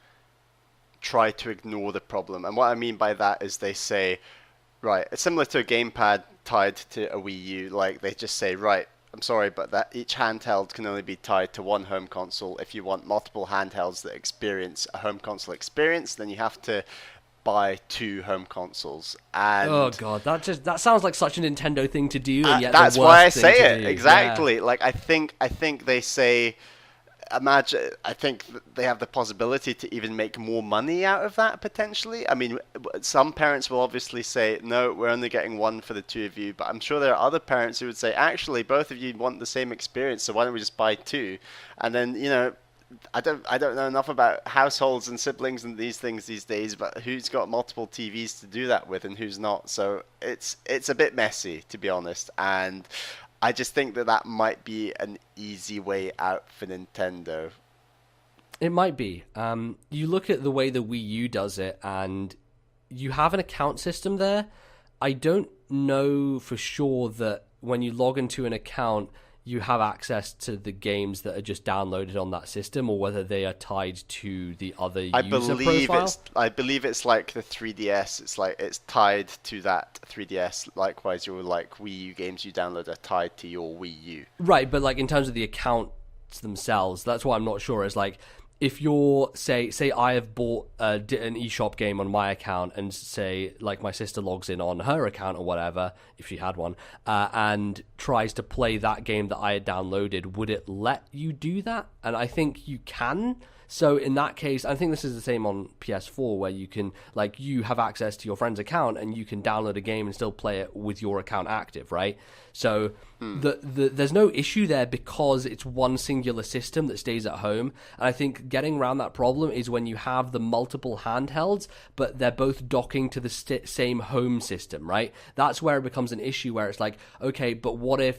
try to ignore the problem. And what I mean by that is they say, right, it's similar to a gamepad tied to a Wii U. Like, they just say, right, I'm sorry, but that each handheld can only be tied to one home console. If you want multiple handhelds that experience a home console experience, then you have to buy two home consoles. And oh god, that sounds like such a Nintendo thing to do. And yet that's why I say it exactly. Yeah. Like, I think they say, imagine, I think they have the possibility to even make more money out of that, potentially. I mean, some parents will obviously say, no, we're only getting one for the two of you, but I'm sure there are other parents who would say, actually, both of you want the same experience, so why don't we just buy two? And then, I don't know enough about households and siblings and these things these days, but who's got multiple TVs to do that with and who's not? So it's a bit messy, to be honest, and I just think that might be an easy way out for Nintendo. It might be. You look at the way the Wii U does it, and you have an account system there. I don't know for sure that when you log into an account, you have access to the games that are just downloaded on that system, or whether they are tied to the other user profile. I believe it's like the 3DS. It's like it's tied to that 3DS. Likewise, your Wii U games you download are tied to your Wii U. Right, but in terms of the accounts themselves, that's what I'm not sure is if you're, say I have bought an eShop game on my account, and say, my sister logs in on her account or whatever, if she had one, and tries to play that game that I had downloaded, would it let you do that? And I think you can. So in that case, I think this is the same on PS4, where you can, you have access to your friend's account and you can download a game and still play it with your account active, right? So there's no issue there because it's one singular system that stays at home. And I think getting around that problem is when you have the multiple handhelds, but they're both docking to the same home system, right? That's where it becomes an issue, where it's okay, but what if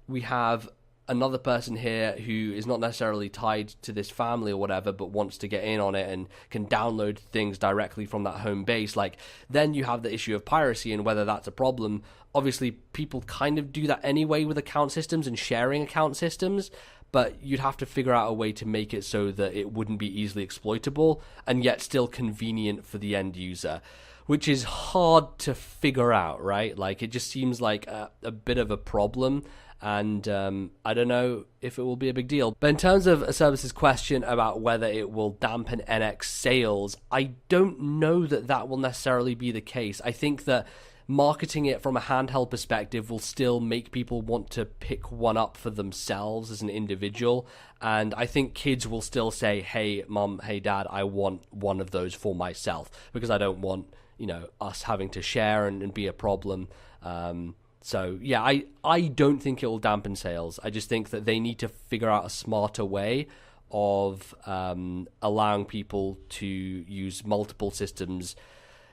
we have another person here who is not necessarily tied to this family or whatever, but wants to get in on it and can download things directly from that home base, like, then you have the issue of piracy and whether that's a problem. Obviously, people kind of do that anyway with account systems and sharing account systems, but you'd have to figure out a way to make it so that it wouldn't be easily exploitable and yet still convenient for the end user, which is hard to figure out, right? Like, it just seems like a bit of a problem, and I don't know if it will be a big deal. But in terms of a service's question about whether it will dampen NX sales, I don't know that that will necessarily be the case. I think that marketing it from a handheld perspective will still make people want to pick one up for themselves as an individual, and I think kids will still say, hey mum, hey dad, I want one of those for myself, because I don't want, you know, us having to share and be a problem. So yeah, I don't think it will dampen sales. I just think that they need to figure out a smarter way of allowing people to use multiple systems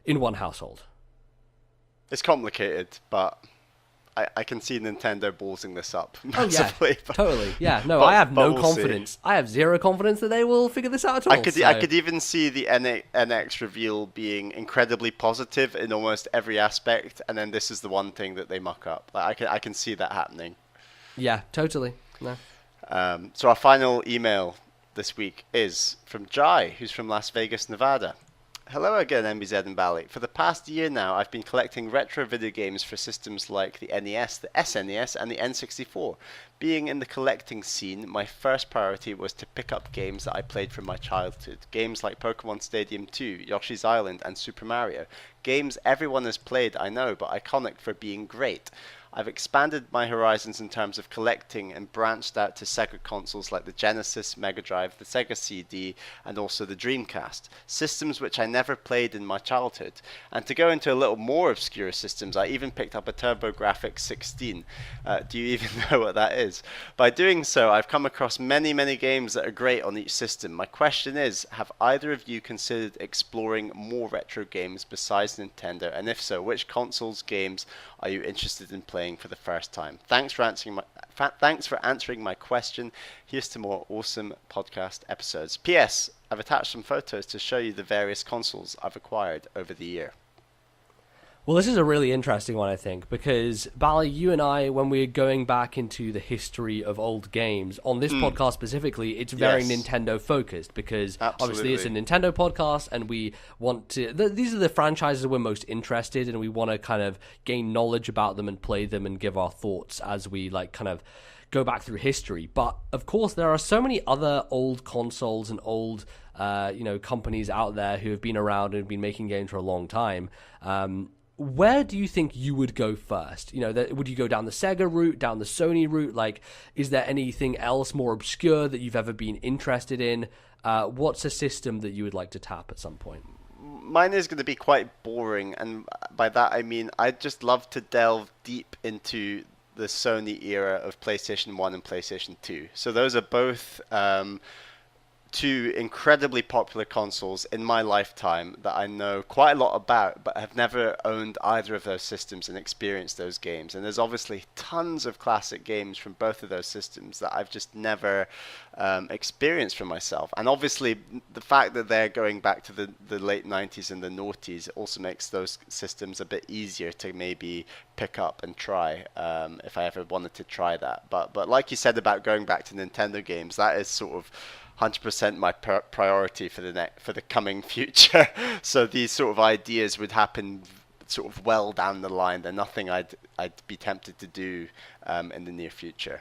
in one household. It's complicated, but I can see Nintendo ballsing this up massively. Oh, yeah, totally. Yeah, no, I have no confidence. I have zero confidence that they will figure this out at all. I could even see the NX reveal being incredibly positive in almost every aspect, and then this is the one thing that they muck up. Like, I can see that happening. Yeah, totally. No. So our final email this week is from Jai, who's from Las Vegas, Nevada. Hello again, MBZ and Bally. For the past year now, I've been collecting retro video games for systems like the NES, the SNES, and the N64. Being in the collecting scene, my first priority was to pick up games that I played from my childhood. Games like Pokemon Stadium 2, Yoshi's Island, and Super Mario. Games everyone has played, I know, but iconic for being great. I've expanded my horizons in terms of collecting and branched out to Sega consoles like the Genesis, Mega Drive, the Sega CD, and also the Dreamcast, systems which I never played in my childhood. And to go into a little more obscure systems, I even picked up a TurboGrafx 16. Do you even know what that is? By doing so, I've come across many games that are great on each system. My question is, have either of you considered exploring more retro games besides Nintendo? And if so, which consoles games are you interested in playing for the first time? Thanks for answering my question. Here's to more awesome podcast episodes. P.S. I've attached some photos to show you the various consoles I've acquired over the year. Well, this is a really interesting one, I think, because, Bally, you and I, when we're going back into the history of old games, on this podcast specifically, it's very Nintendo-focused, because obviously it's a Nintendo podcast, and we want to... these are the franchises we're most interested in, and we want to kind of gain knowledge about them and play them and give our thoughts as we, like, kind of go back through history. But, of course, there are so many other old consoles and old... companies out there who have been around and have been making games for a long time. Where do you think you would go first? You know, would you go down the Sega route, down the Sony route? Like, is there anything else more obscure that you've ever been interested in? What's a system that you would like to tap at some point? Mine is going to be quite boring, and by that I mean I'd just love to delve deep into the Sony era of PlayStation 1 and PlayStation 2. So those are both... two incredibly popular consoles in my lifetime that I know quite a lot about, but have never owned either of those systems and experienced those games. And there's obviously tons of classic games from both of those systems that I've just never experienced for myself. And obviously the fact that they're going back to the late 90s and the noughties also makes those systems a bit easier to maybe pick up and try if I ever wanted to try that. But like you said about going back to Nintendo games, that is sort of 100% my priority for the coming future. So these sort of ideas would happen sort of well down the line. They're nothing I'd be tempted to do in the near future.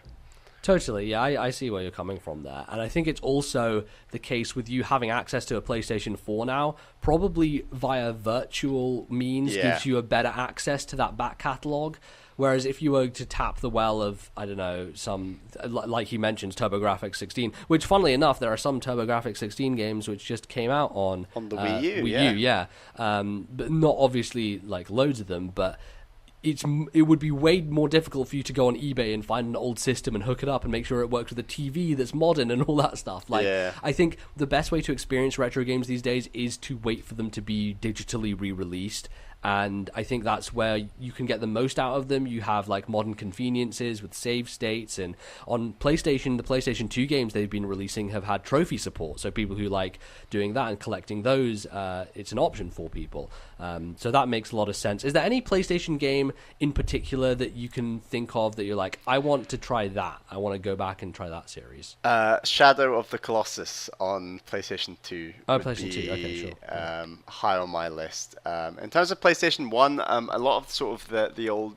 Totally, yeah, I see where you're coming from there. And I think it's also the case with you having access to a PlayStation 4 now, probably via virtual means gives you a better access to that back catalogue. Whereas if you were to tap the well of, I don't know, some, like he mentions, TurboGrafx 16, which funnily enough, there are some TurboGrafx 16 games which just came out on the Wii U, Wii U, but not obviously like loads of them, but it would be way more difficult for you to go on eBay and find an old system and hook it up and make sure it works with a TV that's modern and all that stuff. I think the best way to experience retro games these days is to wait for them to be digitally re-released and I think that's where you can get the most out of them. You have like modern conveniences with save states, and on PlayStation, the PlayStation 2 games they've been releasing have had trophy support, so people who like doing that and collecting those, it's an option for people. So that makes a lot of sense. Is there any PlayStation game in particular that you can think of that you're like, I want to try that, I want to go back and try that series? Shadow of the Colossus on PlayStation 2 Oh, would PlayStation 2, be okay, sure. high on my list. In terms of PlayStation 1, a lot of sort of the old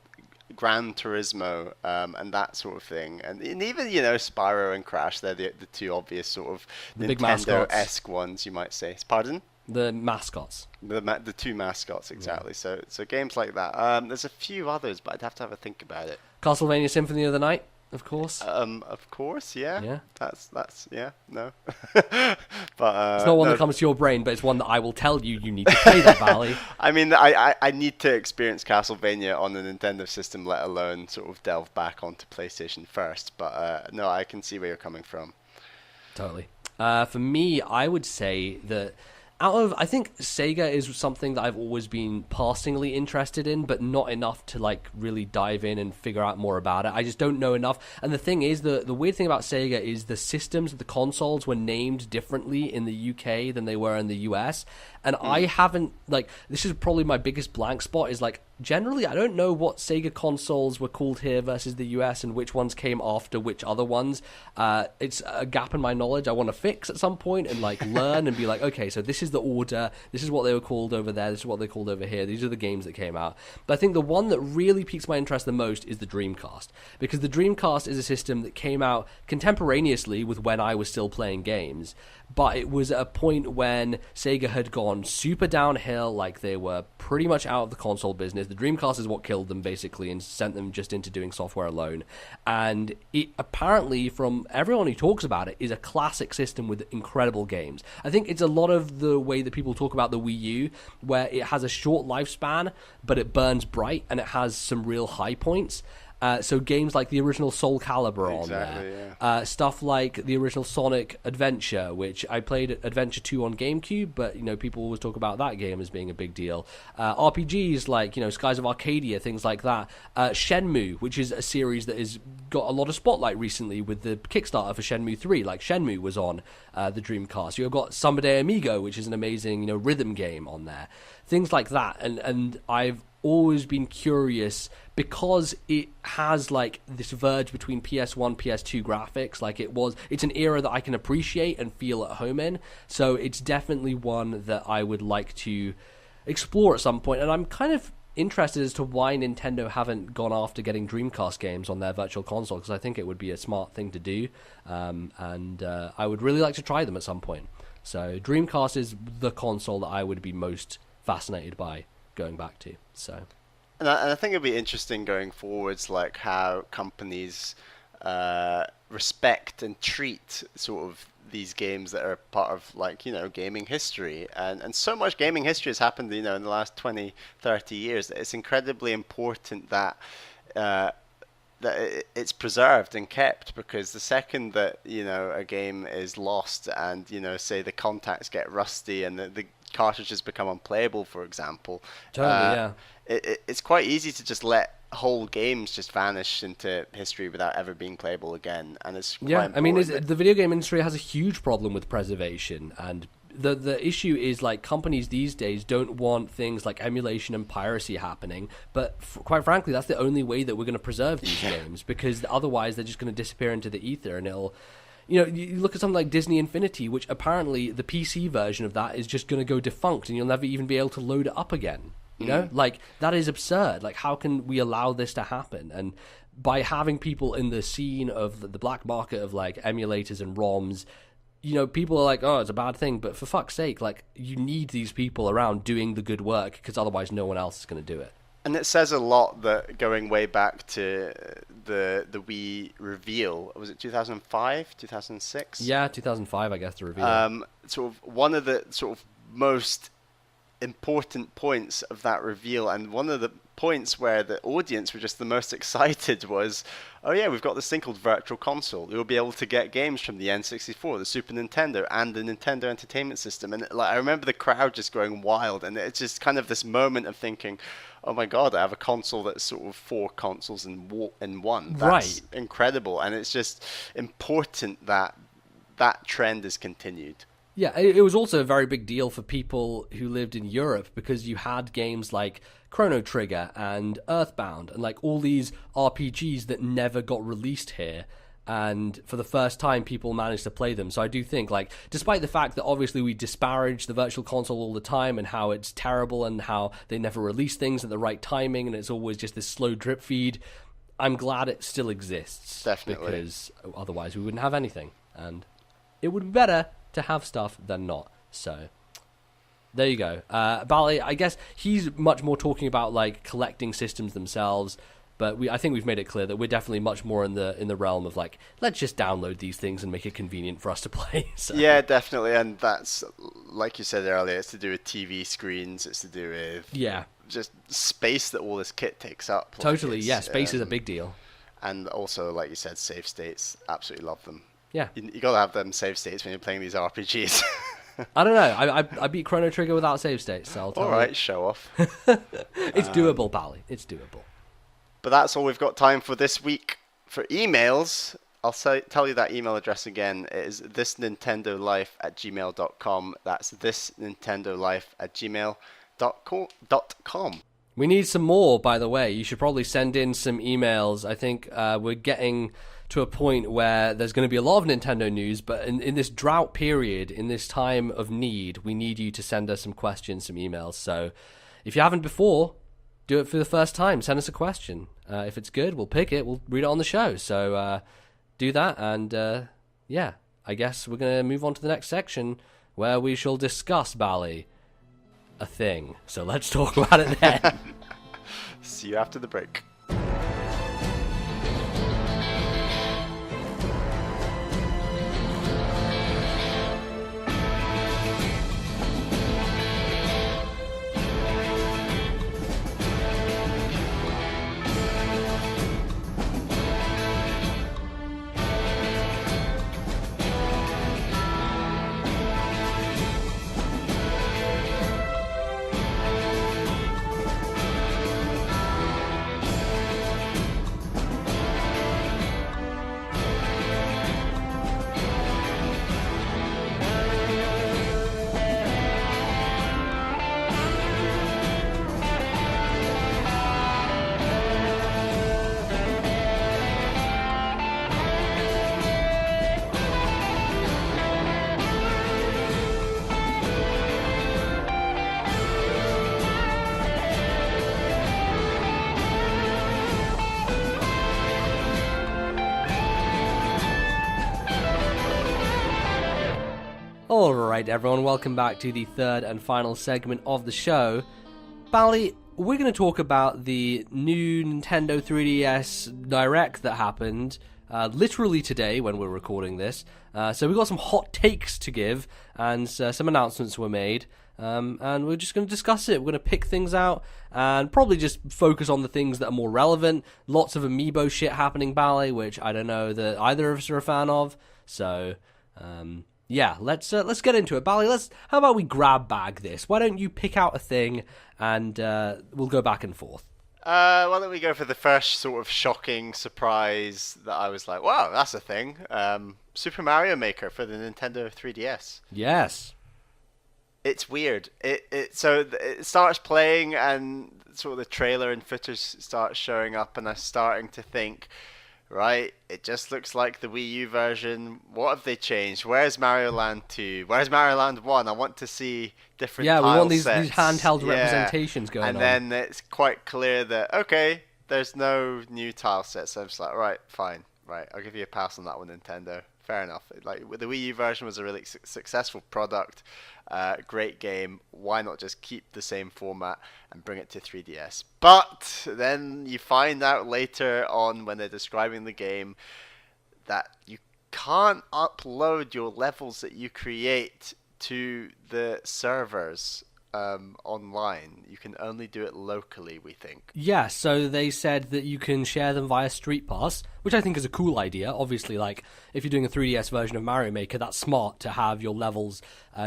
Gran Turismo and that sort of thing, and even Spyro and Crash, they're the two obvious sort of The big Nintendo-esque ones, you might say. Pardon? The mascots. The two mascots, exactly. So games like that. There's a few others, but I'd have to have a think about it. Castlevania Symphony of the Night, of course. Of course, yeah. Yeah. That's yeah, no. But it's not one that comes to your brain, but it's one that I will tell you need to play that, Valley. I mean, I need to experience Castlevania on the Nintendo system, let alone sort of delve back onto PlayStation first. But no, I can see where you're coming from. Totally. For me, I would say that I think Sega is something that I've always been passingly interested in, but not enough to like really dive in and figure out more about it. I just don't know enough. And the thing is, the weird thing about Sega is the systems, the consoles were named differently in the UK than they were in the US. And I haven't, like, this is probably my biggest blank spot, is like, generally I don't know what Sega consoles were called here versus the US and which ones came after which other ones. It's a gap in my knowledge I want to fix at some point and like learn and be like, okay, so this is the order, this is what they were called over there, this is what they're called over here, these are the games that came out. But I think the one that really piques my interest the most is the Dreamcast, because the Dreamcast is a system that came out contemporaneously with when I was still playing games, but it was at a point when Sega had gone super downhill, like they were pretty much out of the console business. The Dreamcast is what killed them, basically, and sent them just into doing software alone. And it apparently, from everyone who talks about it, is a classic system with incredible games. I think it's a lot of the way that people talk about the Wii U, where it has a short lifespan, but it burns bright, and it has some real high points. So games like the original Soul Calibur on there, yeah. Stuff like the original Sonic Adventure, which I played Adventure 2 on GameCube, but people always talk about that game as being a big deal. RPGs like Skies of Arcadia, things like that. Shenmue, which is a series that has got a lot of spotlight recently with the Kickstarter for Shenmue 3. Like Shenmue was on the Dreamcast. You've got Samba de Amigo, which is an amazing rhythm game on there. Things like that, and I've always been curious because it has like this verge between PS1, PS2 graphics. Like it's an era that I can appreciate and feel at home in. So it's definitely one that I would like to explore at some point. And I'm kind of interested as to why Nintendo haven't gone after getting Dreamcast games on their virtual console, because I think it would be a smart thing to do. And I would really like to try them at some point. So Dreamcast is the console that I would be most fascinated by going back to. So, and I think it'll be interesting going forwards, like how companies respect and treat sort of these games that are part of gaming history, and so much gaming history has happened in the last 20-30 years that it's incredibly important that it's preserved and kept, because the second that a game is lost and say the contacts get rusty and the cartridges become unplayable, for example, it's quite easy to just let whole games just vanish into history without ever being playable again. And it's quite I mean, the video game industry has a huge problem with preservation, and the issue is like companies these days don't want things like emulation and piracy happening, but quite frankly that's the only way that we're going to preserve these games, because otherwise they're just going to disappear into the ether. And it'll you look at something like Disney Infinity, which apparently the PC version of that is just going to go defunct and you'll never even be able to load it up again. Like, that is absurd. Like, how can we allow this to happen? And by having people in the scene of the black market of like emulators and ROMs, people are like, oh, it's a bad thing, but for fuck's sake, like, you need these people around doing the good work, because otherwise no one else is going to do it. And it says a lot that going way back to the Wii reveal, was it 2005, 2006? Yeah, 2005, I guess, the reveal. Sort of one of the sort of most important points of that reveal, and one of the points where the audience were just the most excited was, oh yeah, we've got this thing called Virtual Console. You'll be able to get games from the N64, the Super Nintendo, and the Nintendo Entertainment System. And like, I remember the crowd just going wild, and it's just kind of this moment of thinking, oh my god, I have a console that's sort of 4 consoles in one. That's right. incredible, and it's just important that that trend is continued. Yeah, it was also a very big deal for people who lived in Europe because you had games like Chrono Trigger and Earthbound and like all these RPGs that never got released here. And for the first time, people managed to play them. So I do think, like, despite the fact that obviously we disparage the Virtual Console all the time and how it's terrible and how they never release things at the right timing and it's always just this slow drip feed, I'm glad it still exists. Definitely. Because otherwise we wouldn't have anything. And it would be better to have stuff than not. So there you go. Bally, I guess he's much more talking about like collecting systems themselves, but I think we've made it clear that we're definitely much more in the realm of like, let's just download these things and make it convenient for us to play. So. Yeah, definitely, and that's, like you said earlier, it's to do with TV screens, it's to do with just space that all this kit takes up. Totally, yeah, space is a big deal. And also, like you said, save states, absolutely love them. Yeah. You gotta have them save states when you're playing these RPGs. I don't know. I beat Chrono Trigger without save states, so I'll tell you. Alright, show off. It's doable, Bally. It's doable. But that's all we've got time for this week. For emails, I'll tell you that email address again. It is thisnintendolife@gmail.com. That's thisnintendolife@gmail.com. We need some more, by the way. You should probably send in some emails. I think we're getting to a point where there's going to be a lot of Nintendo news, but in this drought period, in this time of need, we need you to send us some questions, some emails. So if you haven't before, do it for the first time. Send us a question. If it's good, we'll pick it. We'll read it on the show. So do that. And yeah, I guess we're going to move on to the next section where we shall discuss, Bally, a thing. So let's talk about it then. See you after the break. Alright everyone, welcome back to the third and final segment of the show. Bally, we're going to talk about the new Nintendo 3DS Direct that happened literally today when we're recording this. So we've got some hot takes to give, and some announcements were made, and we're just going to discuss it. We're going to pick things out, and probably just focus on the things that are more relevant. Lots of amiibo shit happening, Bally, which I don't know that either of us are a fan of, so... yeah, let's get into it. Bally, how about we grab bag this? Why don't you pick out a thing and we'll go back and forth. Why don't we go for the first sort of shocking surprise that I was like, wow, that's a thing. Super Mario Maker for the Nintendo 3DS. Yes. It's weird. It starts playing and sort of the trailer and footage starts showing up and I'm starting to think, right, it just looks like the Wii U version. What have they changed? Where's Mario Land 2? Where's Mario Land 1? I want to see different tile we want these sets. handheld representations going on. And then it's quite clear that, okay, there's no new tile sets. So I'm just like, right, fine. Right, I'll give you a pass on that one, Nintendo. Fair enough. Like, the Wii U version was a really successful product. Great game. Why not just keep the same format and bring it to 3DS? But then you find out later on when they're describing the game that you can't upload your levels that you create to the servers online. You can only do it locally, we think. Yeah, so they said that you can share them via Streetpass, which I think is a cool idea. Obviously, like, if you're doing a 3DS version of Mario Maker, that's smart to have your levels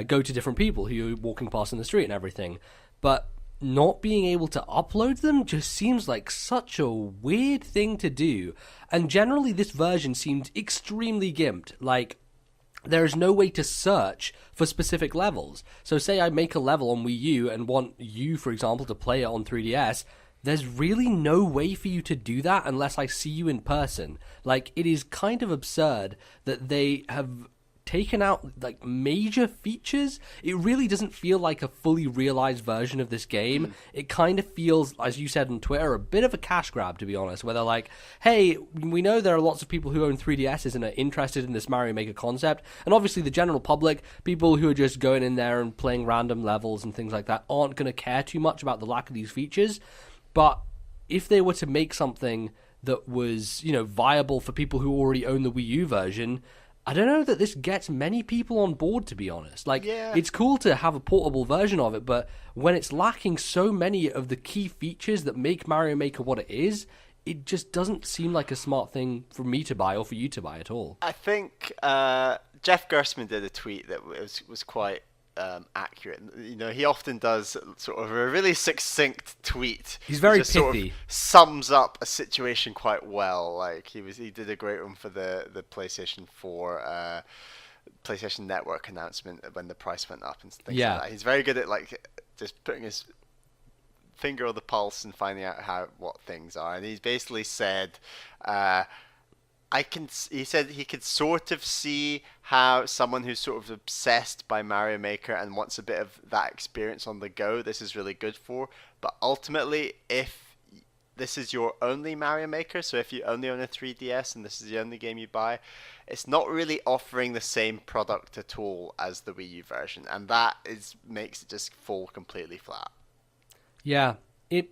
go to different people who you're walking past in the street and everything. But not being able to upload them just seems like such a weird thing to do. And generally, this version seemed extremely gimped. Like, there is no way to search for specific levels. So say I make a level on Wii U and want you, for example, to play it on 3DS. There's really no way for you to do that unless I see you in person. Like, it is kind of absurd that they have taken out, like, major features. It really doesn't feel like a fully realized version of this game. It kind of feels, as you said on Twitter, a bit of a cash grab, to be honest, where they're like, hey, we know there are lots of people who own 3DSs and are interested in this Mario Maker concept, and obviously the general public, people who are just going in there and playing random levels and things like that, aren't going to care too much about the lack of these features. But if they were to make something that was, viable for people who already own the Wii U version, I don't know that this gets many people on board, to be honest. Like, It's cool to have a portable version of it, but when it's lacking so many of the key features that make Mario Maker what it is, it just doesn't seem like a smart thing for me to buy or for you to buy at all. I think Jeff Gerstmann did a tweet that was quite accurate. He often does sort of a really succinct tweet. He's very pithy. Sort of sums up a situation quite well. Like he did a great one for the PlayStation 4 PlayStation Network announcement when the price went up and things like that. He's very good at like just putting his finger on the pulse and finding out what things are. And he's basically said he said he could sort of see how someone who's sort of obsessed by Mario Maker and wants a bit of that experience on the go, this is really good for. But ultimately, if this is your only Mario Maker, so if you only own a 3DS and this is the only game you buy, it's not really offering the same product at all as the Wii U version. And that makes it just fall completely flat. Yeah.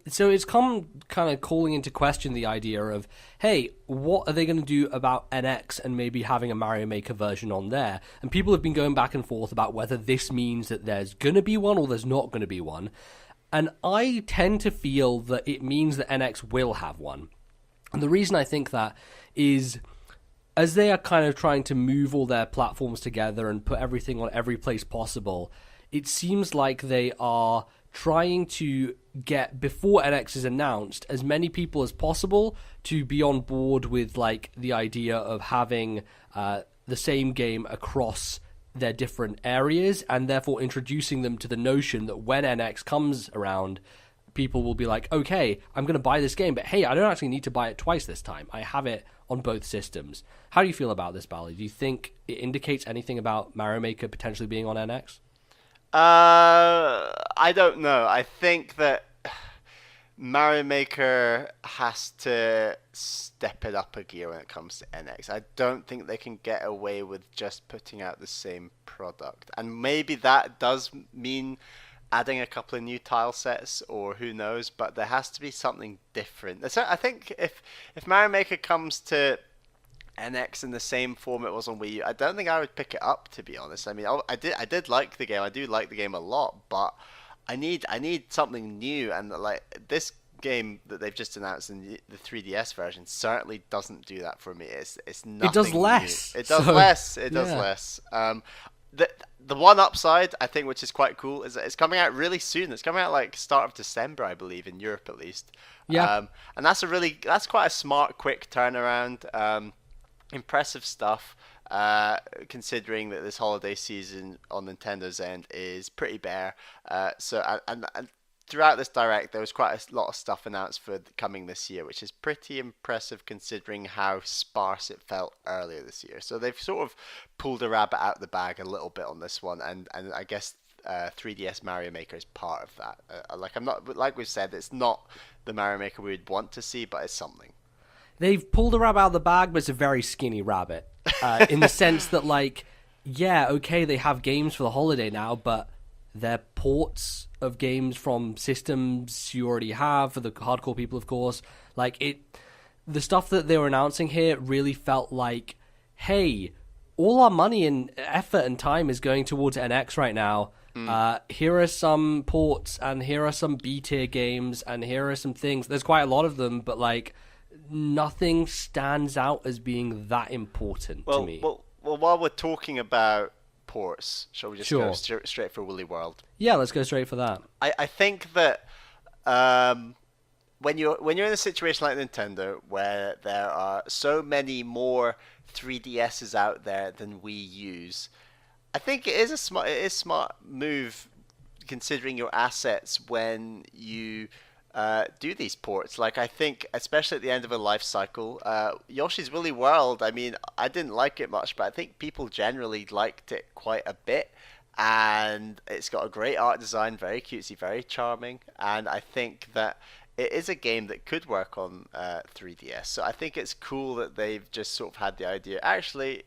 So it's come kind of calling into question the idea of, hey, what are they going to do about NX and maybe having a Mario Maker version on there? And people have been going back and forth about whether this means that there's going to be one or there's not going to be one. And I tend to feel that it means that NX will have one. And the reason I think that is, as they are kind of trying to move all their platforms together and put everything on every place possible, it seems like they are trying to get, before NX is announced, as many people as possible to be on board with like the idea of having the same game across their different areas, and therefore introducing them to the notion that when NX comes around, people will be like, okay, I'm going to buy this game, but hey, I don't actually need to buy it twice this time. I have it on both systems. How do you feel about this, Bally? Do you think it indicates anything about Mario Maker potentially being on NX? I don't know. I think that Mario Maker has to step it up a gear when it comes to NX. I don't think they can get away with just putting out the same product. And maybe that does mean adding a couple of new tile sets, or who knows, but there has to be something different. So I think if Mario Maker comes to NX in the same form it was on Wii U, I don't think I would pick it up, to be honest. I mean, I did like the game. I do like the game a lot, but I need something new, and like this game that they've just announced in the 3DS version certainly doesn't do that for me. It's nothing. It does less. New. It does less. It does less. The one upside, I think, which is quite cool, is that it's coming out really soon. It's coming out like start of December, I believe, in Europe at least. Yeah. And that's quite a smart, quick turnaround. Impressive stuff, considering that this holiday season on Nintendo's end is pretty bare. And throughout this Direct, there was quite a lot of stuff announced for coming this year, which is pretty impressive considering how sparse it felt earlier this year. So they've sort of pulled a rabbit out of the bag a little bit on this one, and I guess 3DS Mario Maker is part of that. Like we've said, it's not the Mario Maker we would want to see, but it's something. They've pulled a rabbit out of the bag, but it's a very skinny rabbit. In the sense that, like, yeah, okay, they have games for the holiday now, but they're ports of games from systems you already have, for the hardcore people, of course. Like, the stuff that they were announcing here really felt like, hey, all our money and effort and time is going towards NX right now. Here are some ports, and here are some B-tier games, and here are some things. There's quite a lot of them, but like nothing stands out as being that important to me. Well, while we're talking about ports, shall we just Sure. go straight for Woolly World? Yeah, let's go straight for that. I think that when you're in a situation like Nintendo, where there are so many more 3DSs out there than Wii U's, I think it is a smart move considering your assets when you do these ports. Like, I think, especially at the end of a life cycle, Yoshi's Woolly World, I mean, I didn't like it much, but I think people generally liked it quite a bit. And it's got a great art design, very cutesy, very charming. And I think that it is a game that could work on 3DS. So I think it's cool that they've just sort of had the idea, actually,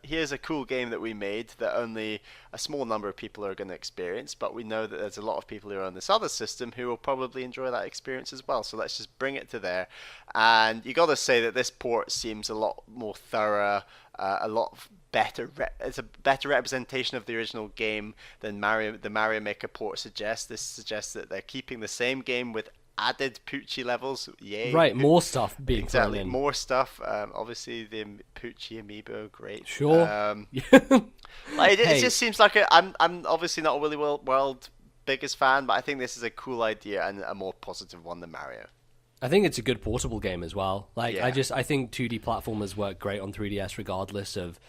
here's a cool game that we made that only a small number of people are going to experience, but we know that there's a lot of people who are on this other system who will probably enjoy that experience as well. So let's just bring it to there. And you got to say that this port seems a lot more thorough, a lot better. It's a better representation of the original game than the Mario Maker port suggests. This suggests that they're keeping the same game with added Poochie levels. Yay. Right, more stuff being exactly thrown in. More stuff. Obviously the Poochie amiibo, great. Sure. It just seems like I'm obviously not a Woolly World biggest fan, but I think this is a cool idea and a more positive one than Mario. I think it's a good portable game as well. Like, Yeah. I think 2D platformers work great on 3DS regardless of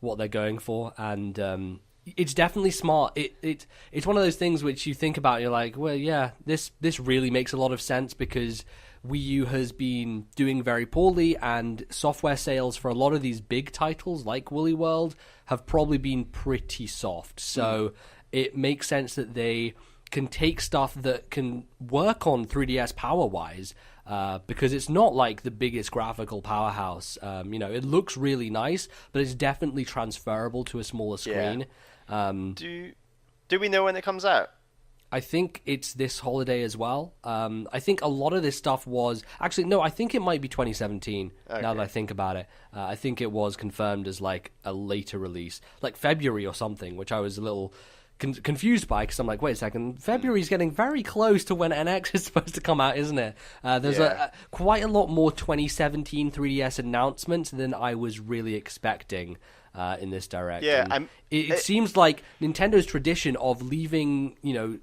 what they're going for, and it's definitely smart. It's one of those things which you think about and you're like, well, yeah, this really makes a lot of sense because Wii U has been doing very poorly, and software sales for a lot of these big titles like Woolly World have probably been pretty soft. So it makes sense that they can take stuff that can work on 3DS power-wise, because it's not like the biggest graphical powerhouse. It looks really nice, but it's definitely transferable to a smaller screen. Do we know when it comes out? I think it's this holiday as well. I think a lot of this stuff was... Actually, no, I think it might be 2017, now that I think about it. I think it was confirmed as like a later release, like February or something, which I was a little... confused by, because I'm like, wait a second, February's getting very close to when NX is supposed to come out, isn't it? There's quite a lot more 2017 3DS announcements than I was really expecting in this direct. Yeah, it seems like Nintendo's tradition of leaving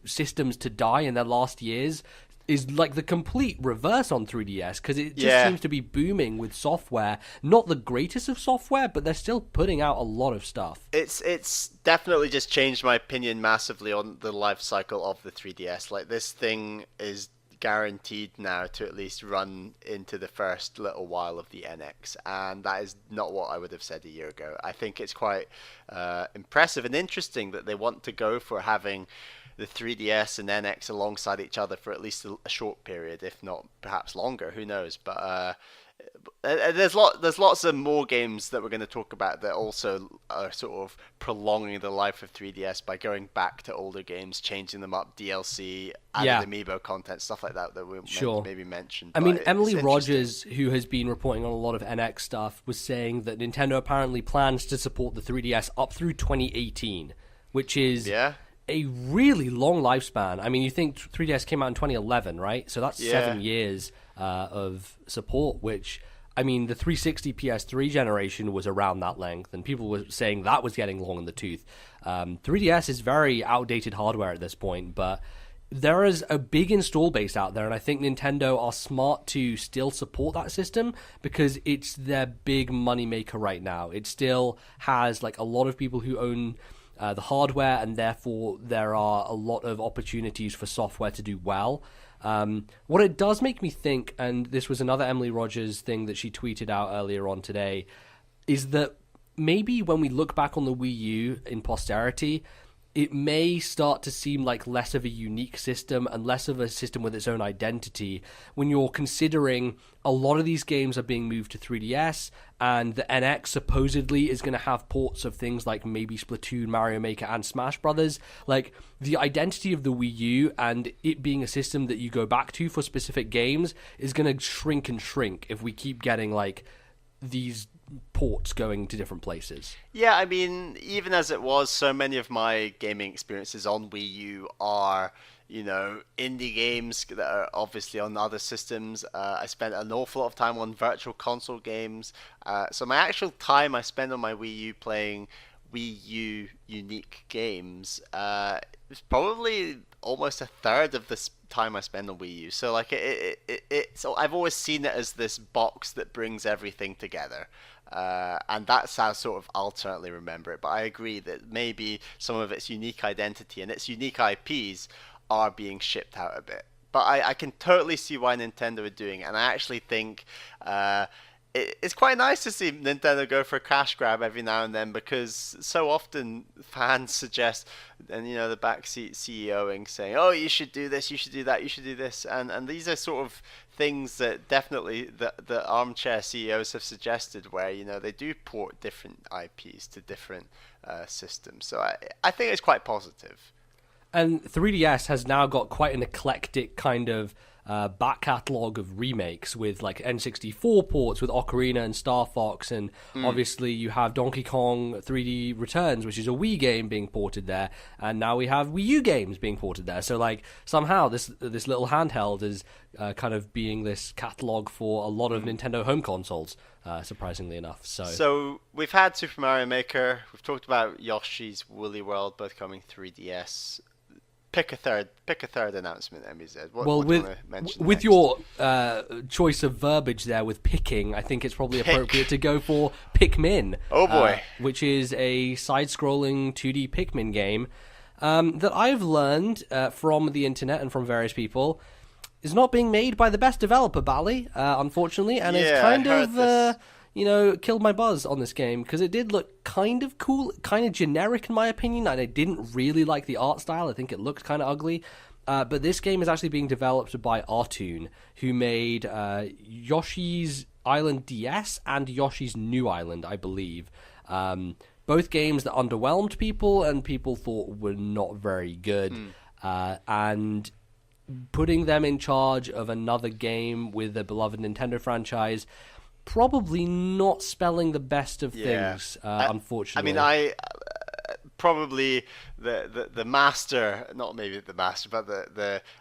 systems to die in their last years is like the complete reverse on 3DS, because it just seems to be booming with software. Not the greatest of software, but they're still putting out a lot of stuff. It's definitely just changed my opinion massively on the life cycle of the 3DS. Like, this thing is guaranteed now to at least run into the first little while of the NX, and that is not what I would have said a year ago. I think it's quite impressive and interesting that they want to go for having the 3DS and NX alongside each other for at least a short period, if not perhaps longer. Who knows? But there's lots of more games that we're going to talk about that also are sort of prolonging the life of 3DS by going back to older games, changing them up, DLC, added amiibo content, stuff like that we maybe mentioned. I mean, Emily Rogers, who has been reporting on a lot of NX stuff, was saying that Nintendo apparently plans to support the 3DS up through 2018, which is... a really long lifespan. I mean, you think 3DS came out in 2011, right? So that's 7 years of support, which, I mean, the 360 PS3 generation was around that length, and people were saying that was getting long in the tooth. 3DS is very outdated hardware at this point, but there is a big install base out there, and I think Nintendo are smart to still support that system because it's their big moneymaker right now. It still has like a lot of people who own the hardware, and therefore there are a lot of opportunities for software to do well. What it does make me think, and this was another Emily Rogers thing that she tweeted out earlier on today, is that maybe when we look back on the Wii U in posterity, it may start to seem like less of a unique system and less of a system with its own identity when you're considering a lot of these games are being moved to 3DS, and the NX supposedly is going to have ports of things like maybe Splatoon, Mario Maker, and Smash Brothers. Like, the identity of the Wii U and it being a system that you go back to for specific games is going to shrink and shrink if we keep getting like these ports going to different places. Yeah, I mean, even as it was, so many of my gaming experiences on Wii U are, indie games that are obviously on other systems. I spent an awful lot of time on virtual console games. So my actual time I spend on my Wii U playing Wii U unique games is probably almost a third of the time I spend on Wii U. So like so I've always seen it as this box that brings everything together. And that's how sort of alternately remember it. But I agree that maybe some of its unique identity and its unique IPs are being shipped out a bit. But I can totally see why Nintendo are doing it. And I actually think it's quite nice to see Nintendo go for a cash grab every now and then, because so often fans suggest, and the backseat CEOing saying, oh, you should do this, you should do that, you should do this. And these are sort of things that definitely the armchair CEOs have suggested, where they do port different IPs to different systems. So I think it's quite positive. And 3DS has now got quite an eclectic kind of back catalogue of remakes, with like N64 ports with Ocarina and Star Fox, and obviously you have Donkey Kong 3D Returns, which is a Wii game being ported there, and now we have Wii U games being ported there. So like somehow this little handheld is kind of being this catalogue for a lot of Nintendo home consoles, surprisingly enough. So we've had Super Mario Maker, we've talked about Yoshi's Woolly World, both coming 3DS. Pick a third announcement, MBZ. What do you want to mention with your choice of verbiage there with picking, I think it's probably appropriate to go for Pikmin. Oh boy. Which is a side-scrolling 2D Pikmin game that I've learned from the internet and from various people is not being made by the best developer, Bally, unfortunately, and it's kind of killed my buzz on this game, because it did look kind of cool, kind of generic in my opinion, and I didn't really like the art style. I think it looked kind of ugly. But this game is actually being developed by Artoon, who made Yoshi's Island DS and Yoshi's New Island, I believe. Both games that underwhelmed people and people thought were not very good. And putting them in charge of another game with the beloved Nintendo franchise, probably not spelling the best of things, unfortunately. I mean, probably the master, not maybe the master, but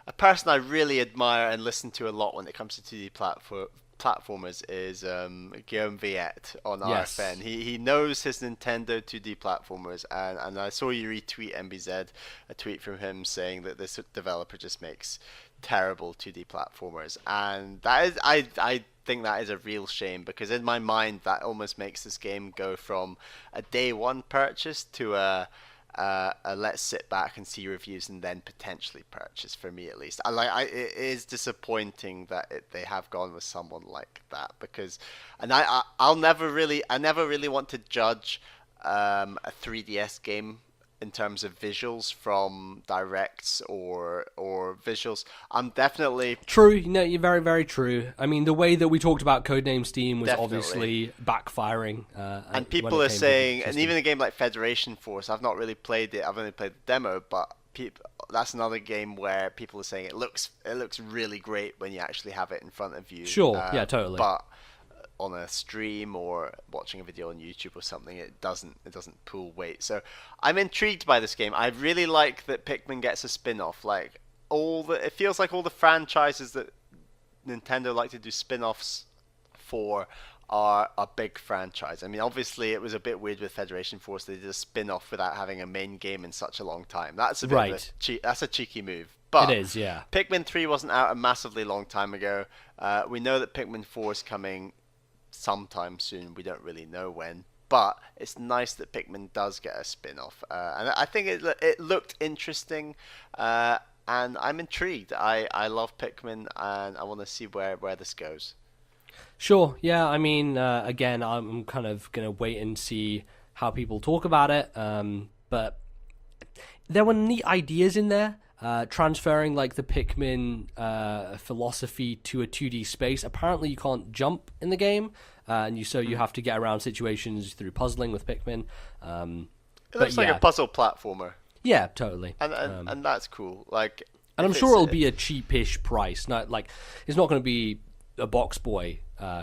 a person I really admire and listen to a lot when it comes to 2D platformers is Guillaume Viette on RFN. He knows his Nintendo 2D platformers, and I saw you retweet MBZ, a tweet from him saying that this developer just makes terrible 2D platformers, and that is I think that is a real shame, because in my mind that almost makes this game go from a day one purchase to a let's sit back and see reviews and then potentially purchase, for me at least. It is disappointing that they have gone with someone like that, because I never really want to judge a 3DS game in terms of visuals from directs or visuals. I'm definitely true. You're very, very true. I mean, the way that we talked about Codename Steam was obviously backfiring. And people are saying, and even a game like Federation Force, I've not really played it. I've only played the demo, but that's another game where people are saying it looks really great when you actually have it in front of you. Sure, yeah, totally. But on a stream or watching a video on YouTube or something, it doesn't pull weight. So I'm intrigued by this game. I really like that Pikmin gets a spin-off. Like it feels like all the franchises that Nintendo like to do spin-offs for are a big franchise. I mean, obviously it was a bit weird with Federation Force. They did a spin-off without having a main game in such a long time. That's a bit that's a cheeky move. But it is, yeah. Pikmin 3 wasn't out a massively long time ago. We know that Pikmin 4 is coming sometime soon. We don't really know when, but it's nice that Pikmin does get a spin-off, and I think it looked interesting, and I'm intrigued. I love Pikmin, and I want to see where this goes. Sure, yeah. I mean, again, I'm kind of gonna wait and see how people talk about it, but there were neat ideas in there. Transferring like the Pikmin philosophy to a 2D space. Apparently you can't jump in the game, and you have to get around situations through puzzling with Pikmin. It looks like a puzzle platformer. Yeah, totally. And that's cool. And I'm sure it'll be a cheapish price. Not like it's not going to be a box boy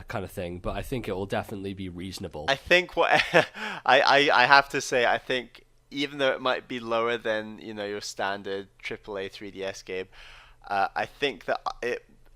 kind of thing, but I think it will definitely be reasonable. I think what I have to say, I think even though it might be lower than your standard AAA 3DS game, I think that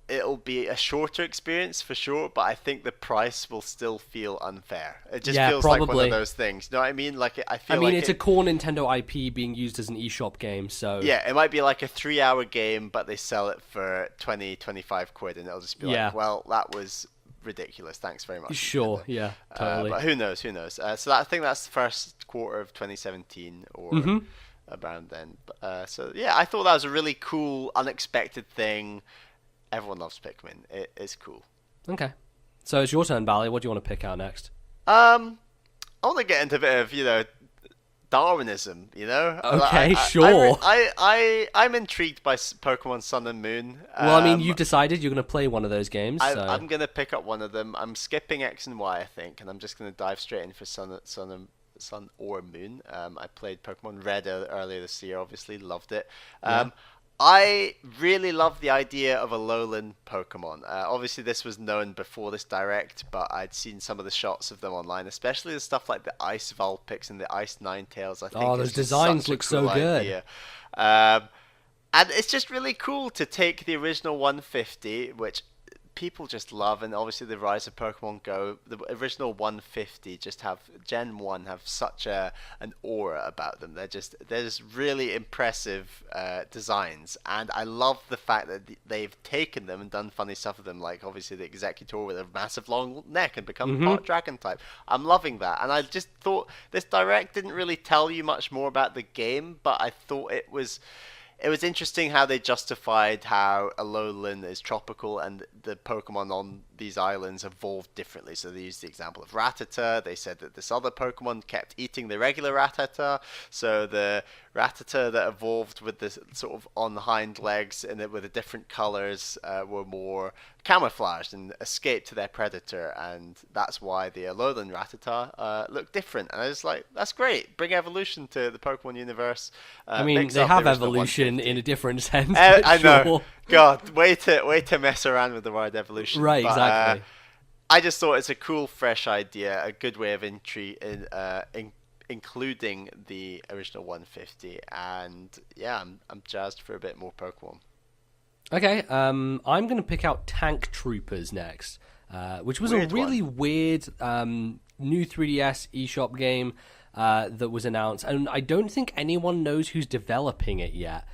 it'll be a shorter experience for sure, but I think the price will still feel unfair. It just feels probably. like one of those things. You know what I mean? Like it's a core Nintendo IP being used as an eShop game, so yeah, it might be like a 3-hour game, but they sell it for 20-25 quid, and it'll just be like, well, that was ridiculous. Thanks very much. Sure, Nintendo. Yeah, totally. But who knows? So I think that's the first quarter of 2017 or around then. So yeah, I thought that was a really cool, unexpected thing. Everyone loves Pikmin. It's cool. Okay. So it's your turn, Bally. What do you want to pick out next? I want to get into a bit of, Darwinism, Okay, sure. I'm intrigued by Pokemon Sun and Moon. Well, I mean, you've decided you're going to play one of those games. I'm going to pick up one of them. I'm skipping X and Y, I think, and I'm just going to dive straight in for Sun or Moon. I played Pokemon Red earlier this year, obviously, loved it. I really love the idea of a lowland Pokemon. Obviously, this was known before this Direct, but I'd seen some of the shots of them online, especially the stuff like the Ice Vulpix and the Ice Ninetales. I think those designs look so good. And it's just really cool to take the original 150, which people just love, and obviously the Rise of Pokemon Go, the original 150 just have Gen 1 have such an aura about them. They're just really impressive designs, and I love the fact that they've taken them and done funny stuff with them, like obviously the Executor with a massive long neck and become part dragon type. I'm loving that, and I just thought this Direct didn't really tell you much more about the game, but I thought it was interesting how they justified how Alolan is tropical and the Pokemon on these islands evolved differently. So they used the example of Rattata. They said that this other Pokemon kept eating the regular Rattata. So the Rattata that evolved with the sort of on hind legs and with the different colors were more camouflaged and escaped to their predator. And that's why the Alolan Rattata looked different. And I was like, that's great. Bring evolution to the Pokemon universe. I mean, they have evolution in a different sense. I know. God, way to mess around with the word evolution. Right, exactly. I just thought it's a cool, fresh idea, a good way of including the original 150, and yeah, I'm jazzed for a bit more Pokemon. Okay, I'm going to pick out Tank Troopers next, which was a really weird new 3DS eShop game that was announced, and I don't think anyone knows who's developing it yet.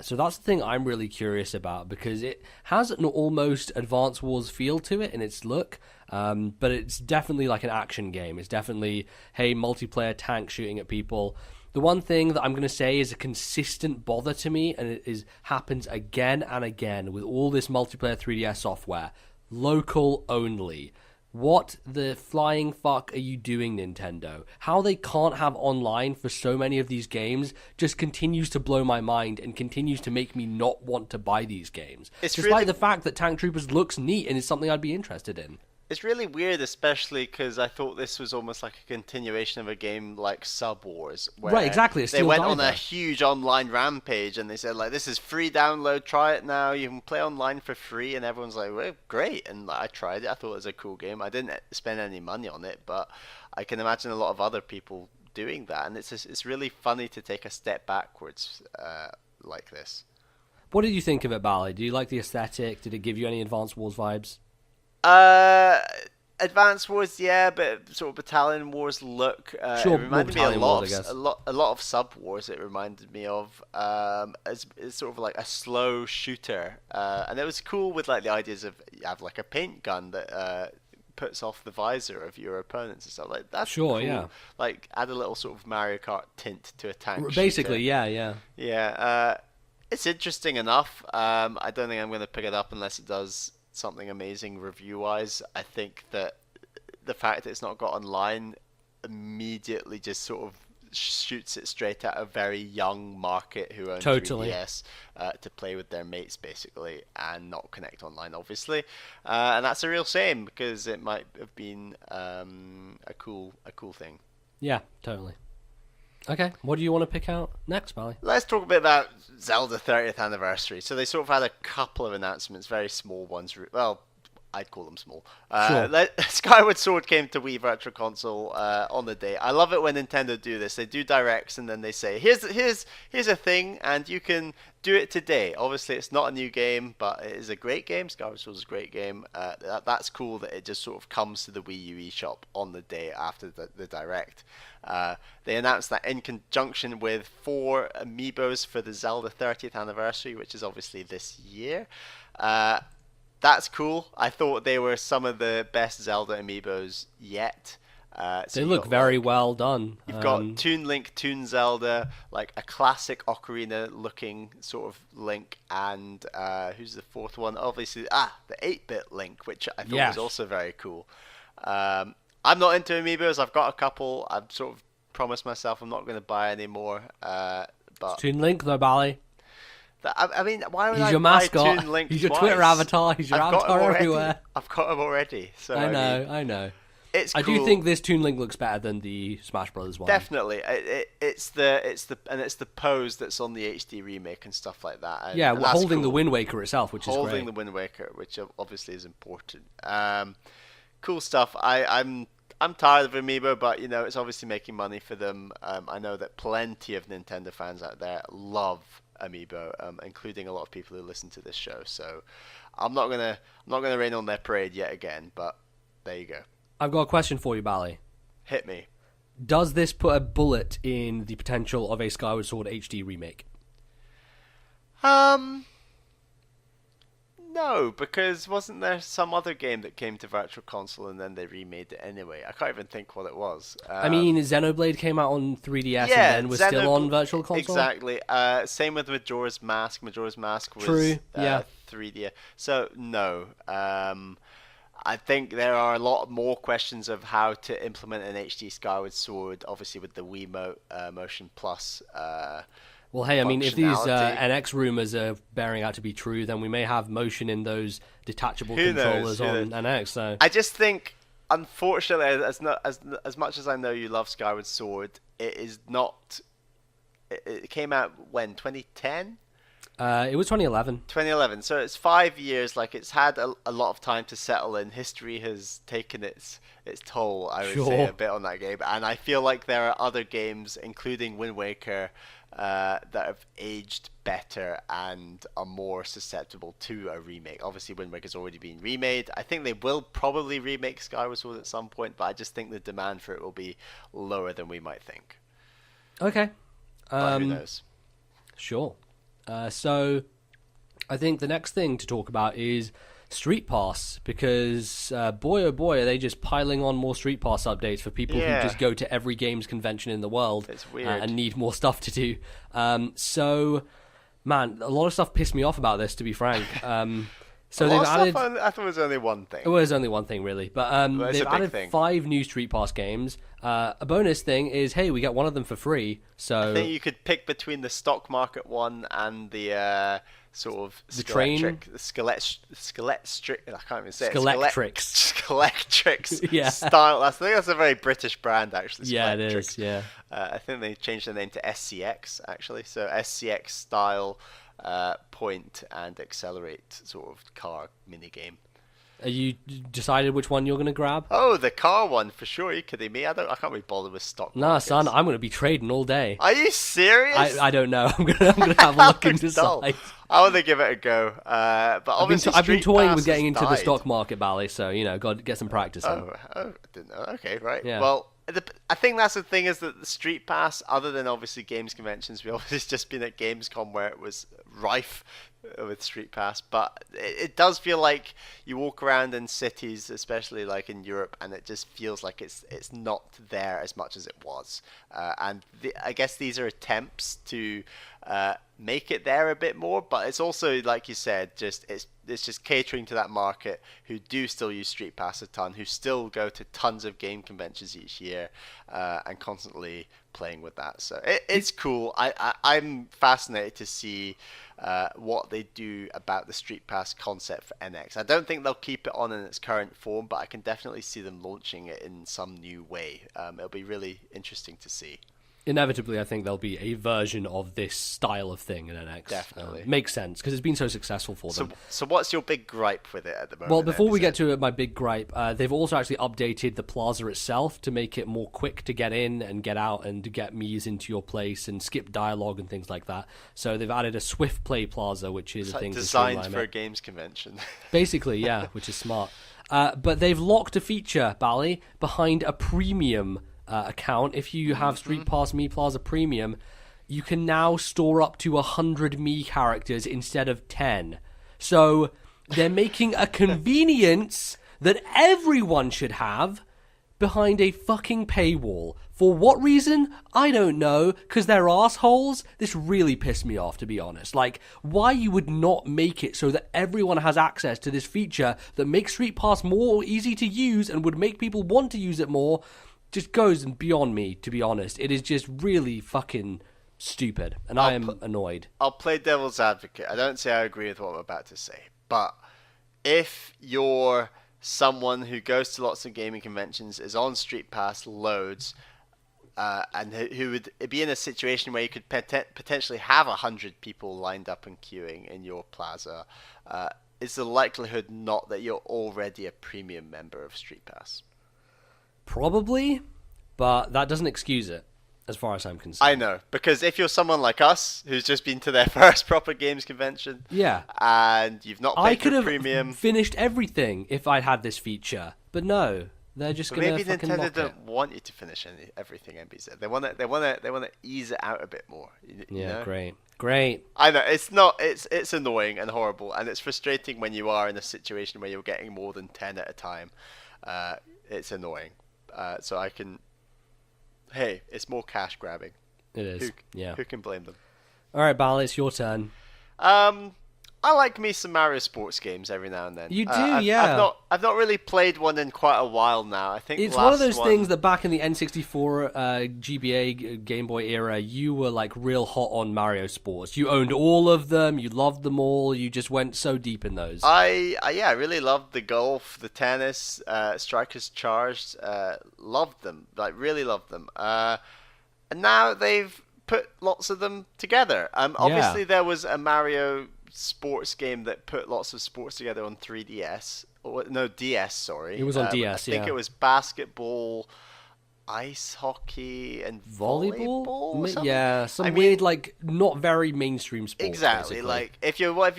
So that's the thing I'm really curious about, because it has an almost Advance Wars feel to it in its look, but it's definitely like an action game. It's definitely, hey, multiplayer tank shooting at people. The one thing that I'm going to say is a consistent bother to me, and it happens again and again with all this multiplayer 3DS software, local only. What the flying fuck are you doing, Nintendo? How they can't have online for so many of these games just continues to blow my mind and continues to make me not want to buy these games. Despite the fact that Tank Troopers looks neat and is something I'd be interested in. It's really weird, especially because I thought this was almost like a continuation of a game like Sub Wars. Where right, exactly. They went on a huge online rampage and they said, like, this is free download, try it now, you can play online for free, and everyone's like, well, great. And I tried it, I thought it was a cool game. I didn't spend any money on it, but I can imagine a lot of other people doing that, and it's really funny to take a step backwards like this. What did you think of it, Bally? Do you like the aesthetic? Did it give you any Advance Wars vibes? Advance Wars, yeah, but sort of Battalion Wars look. Sure, it reminded me a lot of Sub Wars. It reminded me of as sort of like a slow shooter, and it was cool with like the ideas of you have like a paint gun that puts off the visor of your opponents and stuff like that. That's sure, cool. Yeah. Like add a little sort of Mario Kart tint to a tank. Basically, shooter. Yeah. It's interesting enough. I don't think I'm going to pick it up unless it does something amazing review-wise. I think that the fact that it's not got online immediately just sort of shoots it straight at a very young market who own 3DS to play with their mates basically and not connect online, obviously, and that's a real shame because it might have been a cool thing. Yeah, totally. Okay, what do you want to pick out next, Bally? Let's talk a bit about Zelda 30th anniversary. So they sort of had a couple of announcements, very small ones. Well, I'd call them small. Sure. Skyward Sword came to Wii Virtual Console on the day. I love it when Nintendo do this. They do directs and then they say, here's a thing, and you can do it today. Obviously, it's not a new game, but it is a great game. Skyward Sword is a great game. That's cool that it just sort of comes to the Wii U eShop on the day after the direct. They announced that in conjunction with 4 amiibos for the Zelda 30th anniversary, which is obviously this year. That's cool. I thought they were some of the best Zelda amiibos yet. They look very well done. You've got Toon Link, Toon Zelda, like a classic Ocarina looking sort of Link, and who's the 4th one? Obviously, the 8-bit Link, which I thought was also very cool. I'm not into amiibos. I've got a couple. I've sort of promised myself I'm not going to buy any more. But it's Toon Link, though, Bally. I mean, why would He's I your buy mascot. Toon Link He's your twice? Twitter avatar. He's your avatar everywhere. I've got him already. So I know. It's cool. I do think this Toon Link looks better than the Smash Brothers one. Definitely, it's the pose that's on the HD remake and stuff like that. And holding cool. the Wind Waker itself, which is great. Holding the Wind Waker, which obviously is important. Cool stuff. I'm tired of Amiibo, but it's obviously making money for them. I know that plenty of Nintendo fans out there love Amiibo, including a lot of people who listen to this show. So I'm not gonna rain on their parade yet again. But there you go. I've got a question for you, Bally. Hit me. Does this put a bullet in the potential of a Skyward Sword HD remake? No, because wasn't there some other game that came to Virtual Console and then they remade it anyway? I can't even think what it was. I mean, Xenoblade came out on 3DS and then was still on Virtual Console. Exactly. Same with Majora's Mask. Majora's Mask was 3DS. So, no. I think there are a lot more questions of how to implement an HD Skyward Sword, obviously with the Wiimote Motion Plus. Well, hey, I mean, if these NX rumors are bearing out to be true, then we may have motion in those detachable controllers on NX. So I just think, unfortunately, as much as I know you love Skyward Sword, it is not. It came out when 2010. It was 2011. 2011. So it's 5 years. Like, it's had a lot of time to settle in. History has taken its toll, I would say, a bit on that game. And I feel like there are other games, including Wind Waker, that have aged better and are more susceptible to a remake. Obviously, Wind Waker's already been remade. I think they will probably remake Skyward Sword at some point, but I just think the demand for it will be lower than we might think. Okay. But who knows? Sure. So I think the next thing to talk about is Streetpass, because boy oh boy are they just piling on more Streetpass updates for people who just go to every games convention in the world. It's weird. And need more stuff to do. So, man, a lot of stuff pissed me off about this, to be frank. So they've added. I thought it was only one thing. It was only one thing, really, but they've added 5 new Streetpass games. A bonus thing is, hey, we get one of them for free. So I think you could pick between the stock market one and the sort of the train, I can't even say Skeletrix. Yeah. Style. I think that's a very British brand, actually. Yeah, it is. Yeah. I think they changed the name to SCX actually. So SCX style. Point and accelerate sort of car mini game. Are you decided which one you're going to grab? Oh, the car one for sure. Are you kidding me? I can't be bothered with stock. Nah, son, I'm going to be trading all day. Are you serious? I don't know. I'm going to have a look and decide. I want to give it a go. But obviously, I've been toying with getting into died. the stock market, Bally. So got to get some practice in. Oh, I didn't know. Okay, right. Yeah. Well, I think that's the thing is that the Street Pass, other than obviously games conventions, we obviously just been at Gamescom where it was rife with Street Pass, but it does feel like you walk around in cities, especially like in Europe, and it just feels like it's not there as much as it was. And I guess these are attempts to make it there a bit more, but it's also, like you said, it's just catering to that market who do still use Street Pass a ton, who still go to tons of game conventions each year, and constantly playing with that. So it's cool. I'm fascinated to see what they do about the Street Pass concept for NX. I don't think they'll keep it on in its current form, but I can definitely see them launching it in some new way. It'll be really interesting to see. Inevitably, I think there'll be a version of this style of thing in NX. Definitely. Makes sense, because it's been so successful for them. So what's your big gripe with it at the moment? Well, before we get to my big gripe, they've also actually updated the plaza itself to make it more quick to get in and get out and to get Miis into your place and skip dialogue and things like that. So they've added a swift play plaza, which is a thing designed for a games convention. Basically, yeah, which is smart. But they've locked a feature, Bally, behind a premium account. If you have Streetpass Mii Plaza Premium, you can now store up to 100 Mii characters instead of 10. So they're making a convenience that everyone should have behind a fucking paywall. For what reason? I don't know, because they're assholes. This really pissed me off, to be honest. Like, why you would not make it so that everyone has access to this feature that makes Streetpass more easy to use and would make people want to use it more, just goes beyond me, to be honest. It is just really fucking stupid, and I am annoyed. I'll play devil's advocate. I don't say I agree with what I'm about to say, but if you're someone who goes to lots of gaming conventions, is on Streetpass loads, and who would be in a situation where you could potentially have 100 people lined up and queuing in your plaza, is the likelihood not that you're already a premium member of Streetpass? Probably, but that doesn't excuse it, as far as I'm concerned. I know, because if you're someone like us, who's just been to their first proper games convention, yeah, and you've not paid for premium, finished everything if I'd had this feature, but no, they're just going to maybe fucking Nintendo lock don't want you to finish everything. NBZ, they want to ease it out a bit more. You yeah, know? Great. I know it's annoying and horrible, and it's frustrating when you are in a situation where you're getting more than 10 at a time. It's annoying. So I can. Hey, it's more cash grabbing. It is. Who can blame them? All right, Bal, it's your turn. I like me some Mario sports games every now and then. You do, yeah. I've not really played one in quite a while now. I think it's one of those things that back in the N64 GBA Game Boy era, you were like real hot on Mario sports. You owned all of them. You loved them all. You just went so deep in those. I really loved the golf, the tennis, Strikers Charged. Loved them, like really loved them. And now they've put lots of them together. Obviously there was a Mario sports game that put lots of sports together on 3DS. No, DS, sorry. It was on DS, I think it was basketball, ice hockey, and volleyball or something? Yeah, weird, like, not very mainstream sports. Exactly. Basically. Like, if you want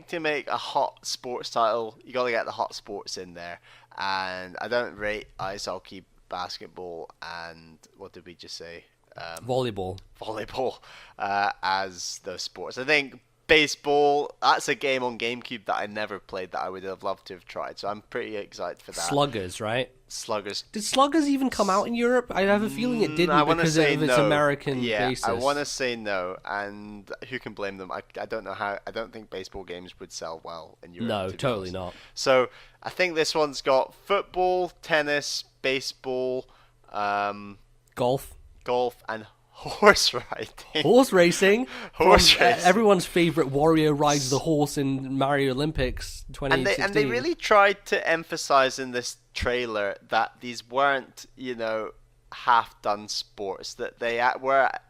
to make a hot sports title, you got to get the hot sports in there. And I don't rate ice hockey, basketball, and what did we just say? Volleyball as those sports. I think baseball, that's a game on GameCube that I never played that I would have loved to have tried, so I'm pretty excited for that. Sluggers, right? Sluggers. Did Sluggers even come out in Europe? I have a feeling it didn't because of its American basis. I want to say no, and who can blame them? I don't know how. I don't think baseball games would sell well in Europe. No, totally not. So I think this one's got football, tennis, baseball, golf, and horse riding. Horse racing. Horse racing. Everyone's favorite Wario rides the horse in Mario Olympics 2016. And they really tried to emphasize in this trailer that these weren't, half-done sports, that they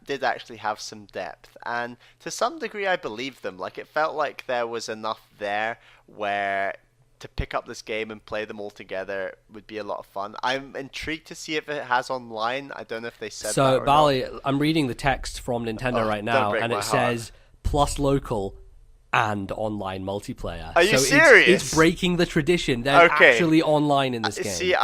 did actually have some depth. And to some degree, I believe them. Like, it felt like there was enough there where to pick up this game and play them all together would be a lot of fun. I'm intrigued to see if it has online. I don't know if they said that or Bali, not. I'm reading the text from Nintendo right now, and it says plus local and online multiplayer. Are you serious? It's breaking the tradition. They're actually online in this game. See,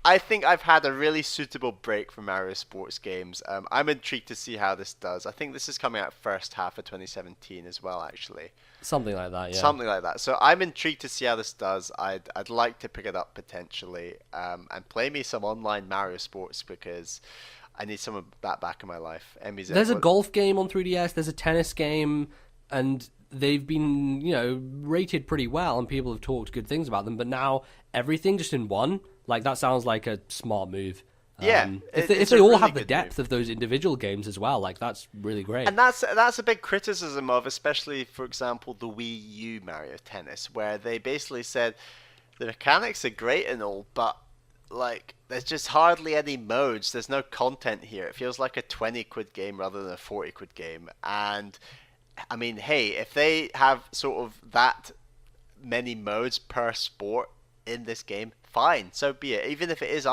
I think I've had a really suitable break from Mario sports games. I'm intrigued to see how this does. I think this is coming out first half of 2017 as well, actually. Something like that, yeah. Something like that. So I'm intrigued to see how this does. I'd like to pick it up potentially and play me some online Mario sports because I need some of that back in my life. There's a golf game on 3DS. There's a tennis game, and they've been, rated pretty well, and people have talked good things about them. But now everything just in one. Like, that sounds like a smart move. Yeah. If they all have the depth of those individual games as well, like, that's really great. And that's a big criticism of, especially, for example, the Wii U Mario Tennis, where they basically said the mechanics are great and all, but like there's just hardly any modes. There's no content here. It feels like a 20 quid game rather than a 40 quid game. And I mean, hey, if they have sort of that many modes per sport in this game, fine, so be it. Even if it is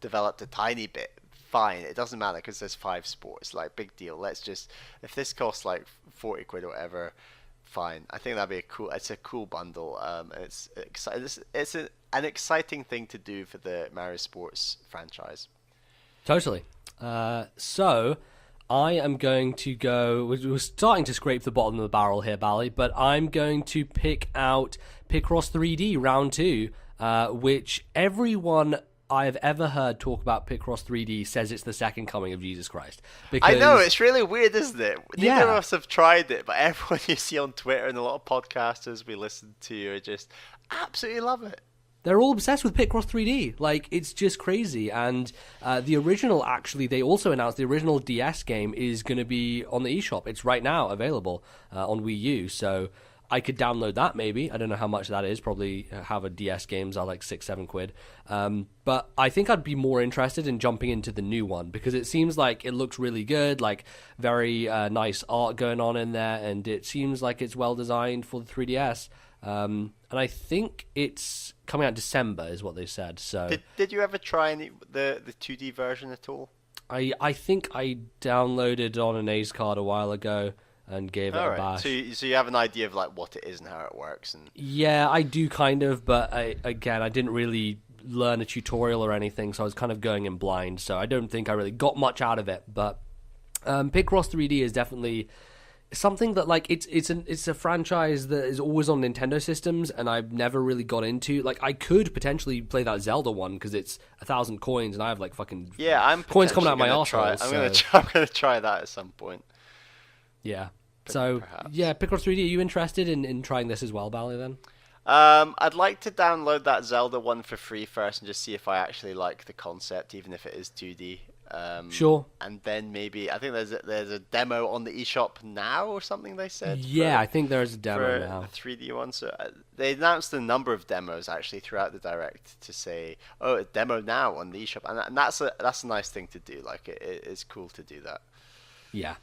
developed a tiny bit, fine. It doesn't matter because there's 5 sports. Like, big deal. Let's just, if this costs like 40 quid or whatever, fine. I think that'd be it's a cool bundle. It's an exciting thing to do for the Mario Sports franchise. Totally. So I am going to go. We're starting to scrape the bottom of the barrel here, Bally, but I'm going to pick out Picross 3D Round 2, which everyone I've ever heard talk about Picross 3D says it's the second coming of Jesus Christ. Because, I know, it's really weird, isn't it? Yeah. Neither of us have tried it, but everyone you see on Twitter and a lot of podcasters we listen to are just absolutely love it. They're all obsessed with Picross 3D. Like, it's just crazy. And the original, actually, they also announced the original DS game is going to be on the eShop. It's right now available on Wii U. So I could download that maybe. I don't know how much that is. Probably how the DS games are like 6-7 quid. But I think I'd be more interested in jumping into the new one because it seems like it looks really good, like very nice art going on in there, and it seems like it's well designed for the 3DS. And I think it's coming out December is what they said. So did you ever try the 2D version at all? I think I downloaded on an Ace card a while ago and gave it a bash. So you have an idea of like what it is and how it works, and yeah, I do kind of, but I didn't really learn a tutorial or anything, so I was kind of going in blind. So I don't think I really got much out of it. But Picross 3D is definitely something that like it's a franchise that is always on Nintendo systems, and I've never really got into. Like, I could potentially play that Zelda one because it's 1,000 coins, and I have like fucking coins coming out of my arsehole. I'm gonna try that at some point. Yeah. So, perhaps. Yeah, Picross 3D, are you interested in trying this as well, Bally, then? I'd like to download that Zelda one for free first and just see if I actually like the concept, even if it is 2D. Sure. And then maybe, I think there's a demo on the eShop now or something they said. Yeah, I think there's a demo now. The 3D one. So they announced a number of demos actually throughout the Direct to say, oh, a demo now on the eShop. And that's a nice thing to do. Like, it's cool to do that. Yeah.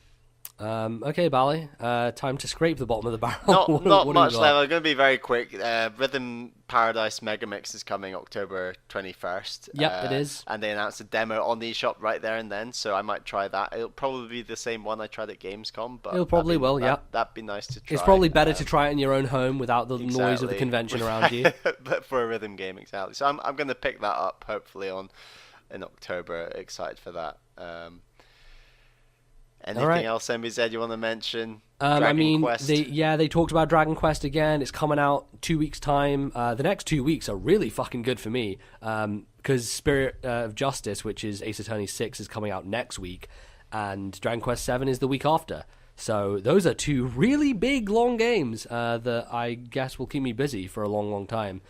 Okay, Bally. Time to scrape the bottom of the barrel. Not much left. I'm going to be very quick. Rhythm Paradise Megamix is coming October 21st. Yep, it is. And they announced a demo on the eShop right there and then, so I might try that. It'll probably be the same one I tried at Gamescom, but it'll probably yeah. That'd be nice to try. It's probably better to try it in your own home without the noise of the convention around you. But for a rhythm game, exactly. So I'm going to pick that up hopefully in October. Excited for that. Anything else, MBZ, you want to mention? Quest? They talked about Dragon Quest again. It's coming out 2 weeks' time. The next 2 weeks are really fucking good for me because Spirit of Justice, which is Ace Attorney 6, is coming out next week, and Dragon Quest 7 is the week after. So those are 2 really big, long games that I guess will keep me busy for a long, long time.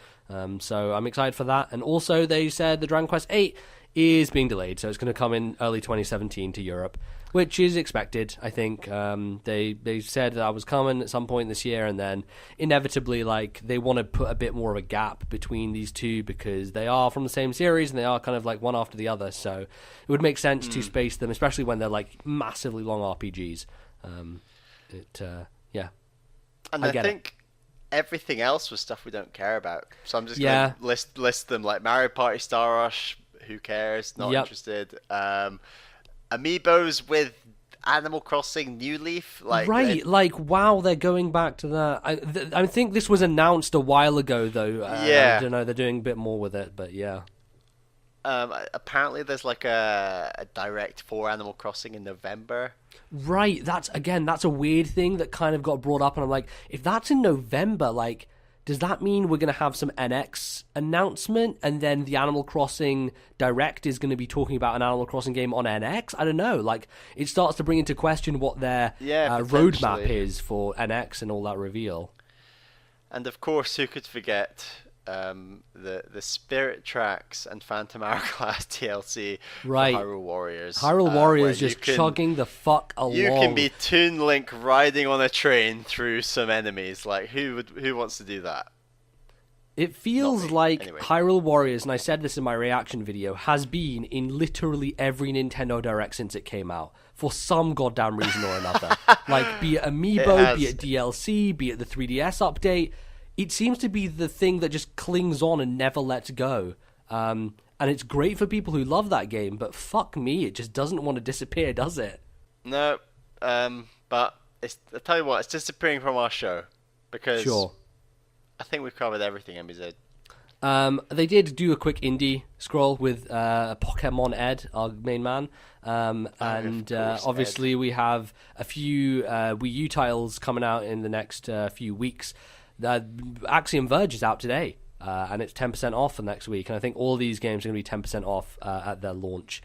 So I'm excited for that. And also, they said the Dragon Quest 8 is being delayed, so it's going to come in early 2017 to Europe, which is expected, I think. They said that I was coming at some point this year, and then inevitably, like, they want to put a bit more of a gap between these two because they are from the same series and they are kind of like one after the other. So it would make sense to space them, especially when they're like massively long RPGs. Yeah. And I think everything else was stuff we don't care about. So I'm just going to list them, like Mario Party Star Rush. Who cares? Not interested. Amiibos with Animal Crossing New Leaf, wow, they're going back to that. I think this was announced a while ago, though. I don't know. They're doing a bit more with it, but yeah. Apparently, there's like a direct for Animal Crossing in November. Right. That's a weird thing that kind of got brought up, and I'm like, if that's in November, like, does that mean we're going to have some NX announcement and then the Animal Crossing Direct is going to be talking about an Animal Crossing game on NX? I don't know. Like, it starts to bring into question what their roadmap is for NX and all that reveal. And of course, who could forget the Spirit Tracks and Phantom Hourglass DLC for Hyrule Warriors. Hyrule Warriors just chugging the fuck along. You can be Toon Link riding on a train through some enemies. Like, who wants to do that? It feels Not me, like anyway. Hyrule Warriors, and I said this in my reaction video, has been in literally every Nintendo Direct since it came out, for some goddamn reason or another. Like, be it Amiibo, be it DLC, be it the 3DS update, it seems to be the thing that just clings on and never lets go. And it's great for people who love that game, but fuck me, it just doesn't want to disappear, does it? No, but I'll tell you what, it's disappearing from our show, because Sure. I think we've covered everything, MBZ. They did do a quick indie scroll with Pokemon Ed, our main man, and obviously we have a few Wii U titles coming out in the next few weeks. Axiom Verge is out today, and it's 10% off for next week, and I think all these games are going to be 10% off at their launch.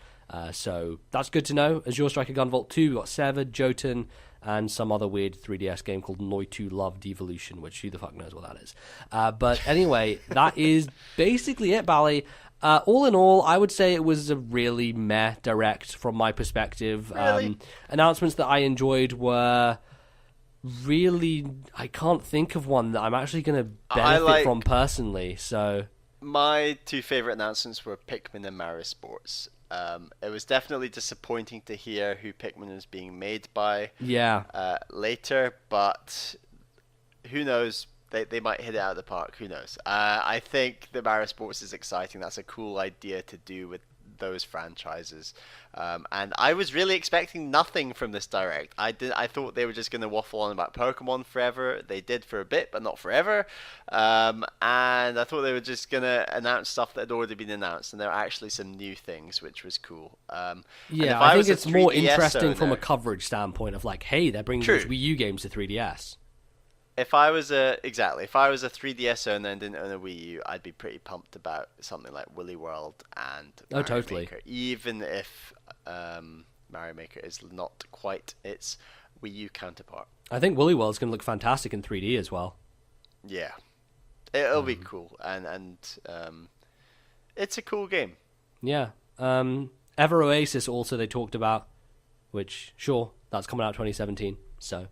So that's good to know. Azure Striker Gunvolt 2, we've got Severed, Jotun, and some other weird 3DS game called Noi2 Love Devolution, which who the fuck knows what that is. But anyway, that is basically it, Bally. All in all, I would say it was a really meh Direct from my perspective. Really? Announcements that I enjoyed were really... I can't think of one that I'm actually going to benefit from personally, so... My two favorite announcements were Pikmin and Mario Sports. It was definitely disappointing to hear who Pikmin was being made by later, but who knows? They might hit it out of the park. Who knows? I think the Mario Sports is exciting. That's a cool idea to do with those franchises. And I was really expecting nothing from this Direct. I thought they were just going to waffle on about Pokemon forever. They did for a bit, but not forever. And I thought they were just going to announce stuff that had already been announced, and there are actually some new things, which was cool. I think it's more interesting from a coverage standpoint of like, hey, they're bringing these Wii U games to 3DS. If I was a 3DS owner and didn't own a Wii U, I'd be pretty pumped about something like Woolly World and Mario Maker, even if Mario Maker is not quite its Wii U counterpart. I think Woolly World's going to look fantastic in 3D as well. Yeah, it'll be cool, and it's a cool game. Yeah, Ever Oasis also they talked about, which sure that's coming out 2017, so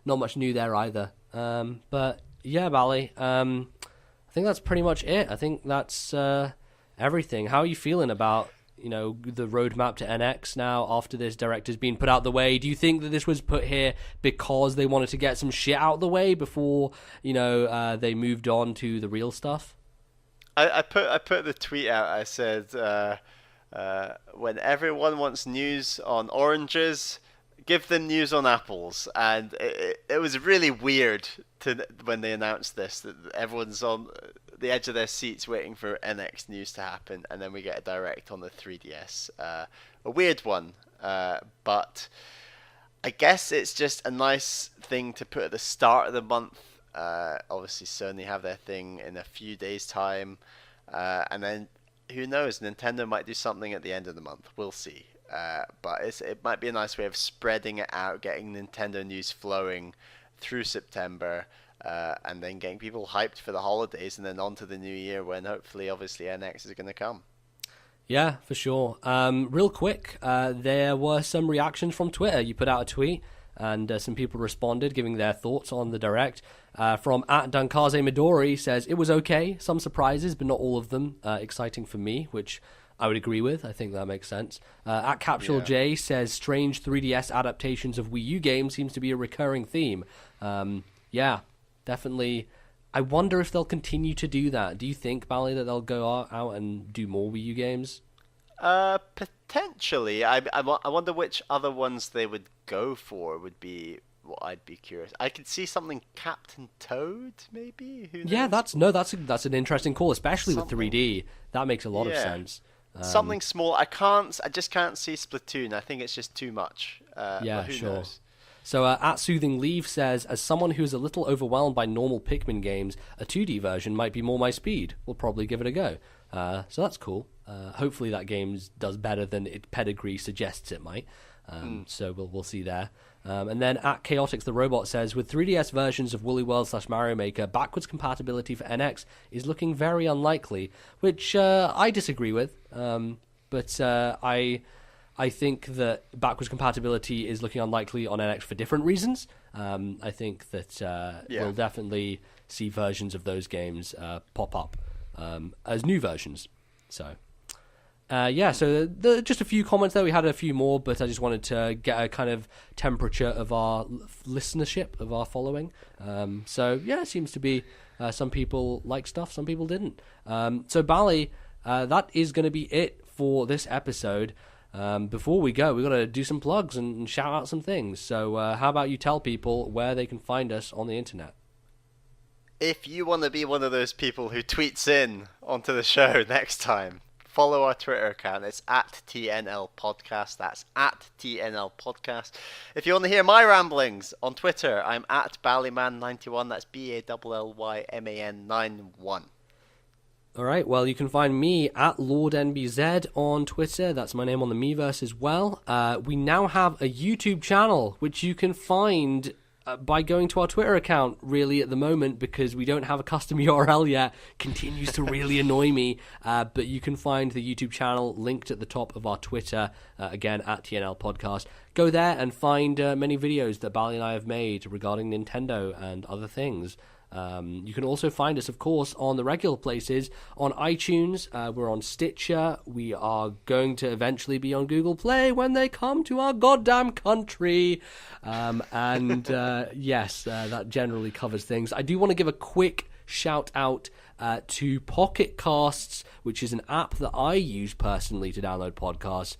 not much new there either. But yeah, Bally, I think that's pretty much it. I think that's everything. How are you feeling about, the roadmap to NX now after this Direct has been put out the way? Do you think that this was put here because they wanted to get some shit out the way before, they moved on to the real stuff? I put the tweet out. I said, when everyone wants news on oranges, give them news on apples. And it was really weird when they announced this, that everyone's on the edge of their seats waiting for NX news to happen, and then we get a Direct on the 3DS. A weird one, but I guess it's just a nice thing to put at the start of the month. Obviously Sony have their thing in a few days' time, and then who knows, Nintendo might do something at the end of the month. We'll see. But it might be a nice way of spreading it out, getting Nintendo news flowing through September, and then getting people hyped for the holidays, and then on to the new year when hopefully, obviously, NX is going to come. Yeah, for sure. Real quick, there were some reactions from Twitter. You put out a tweet, and some people responded, giving their thoughts on the Direct. From @Dankaze Midori says, it was okay, some surprises, but not all of them exciting for me, which I would agree with. I think that makes sense. @Capsule J says, strange 3DS adaptations of Wii U games seems to be a recurring theme. Yeah, definitely. I wonder if they'll continue to do that. Do you think, Bally, that they'll go out and do more Wii U games? Potentially. I wonder which other ones they would go for would be what I'd be curious. I could see something Captain Toad, maybe? Who knows? Yeah, that's an interesting call, especially with 3D. That makes a lot of sense. Something small. I just can't see Splatoon. I think it's just too much. Yeah, who sure. knows? So Soothing Leaf says, as someone who is a little overwhelmed by normal Pikmin games, a 2D version might be more my speed. We'll probably give it a go. So that's cool. Hopefully that game does better than its pedigree suggests it might. So we'll see there. And then @Chaotix the Robot says, with 3DS versions of Woolly World / Mario Maker, backwards compatibility for NX is looking very unlikely, which I disagree with. But I think that backwards compatibility is looking unlikely on NX for different reasons. I think that we'll definitely see versions of those games pop up as new versions. So so just a few comments there. We had a few more, but I just wanted to get a kind of temperature of our listenership, of our following. It seems to be some people like stuff, some people didn't. So Bally, that is going to be it for this episode. Before we go, we've got to do some plugs and shout out some things. So how about you tell people where they can find us on the internet? If you want to be one of those people who tweets in onto the show next time, follow our Twitter account. It's at TNL Podcast. That's at TNL Podcast. If you want to hear my ramblings on Twitter, I'm at Ballyman91. That's BALLYMAN91. All right, well, you can find me at Lordnbz on Twitter. That's my name on the Miiverse as well. We now have a YouTube channel, which you can find by going to our Twitter account, really, at the moment, because we don't have a custom URL yet. Continues to really annoy me. But you can find the YouTube channel linked at the top of our Twitter, again, at TNL Podcast. Go there and find many videos that Bally and I have made regarding Nintendo and other things. You can also find us, of course, on the regular places, on iTunes. We're on Stitcher. We are going to eventually be on Google Play when they come to our goddamn country. Yes, that generally covers things. I do want to give a quick shout out to Pocket Casts, which is an app that I use personally to download podcasts.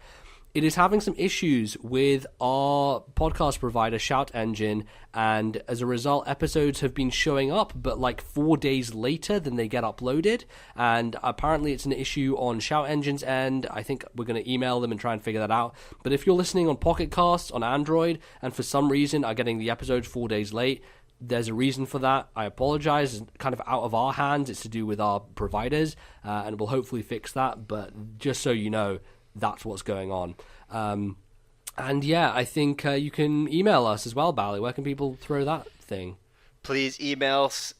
It is having some issues with our podcast provider, Shout Engine, and as a result, episodes have been showing up, but like 4 days later than they get uploaded, and apparently it's an issue on Shout Engine's end. I think we're going to email them and try and figure that out. But if you're listening on Pocket Casts on Android, and for some reason are getting the episodes 4 days late, there's a reason for that. I apologize. It's kind of out of our hands. It's to do with our providers, and we'll hopefully fix that, but just so you know, that's what's going on. I think you can email us as well, Bally. Where can people throw that thing? Please email us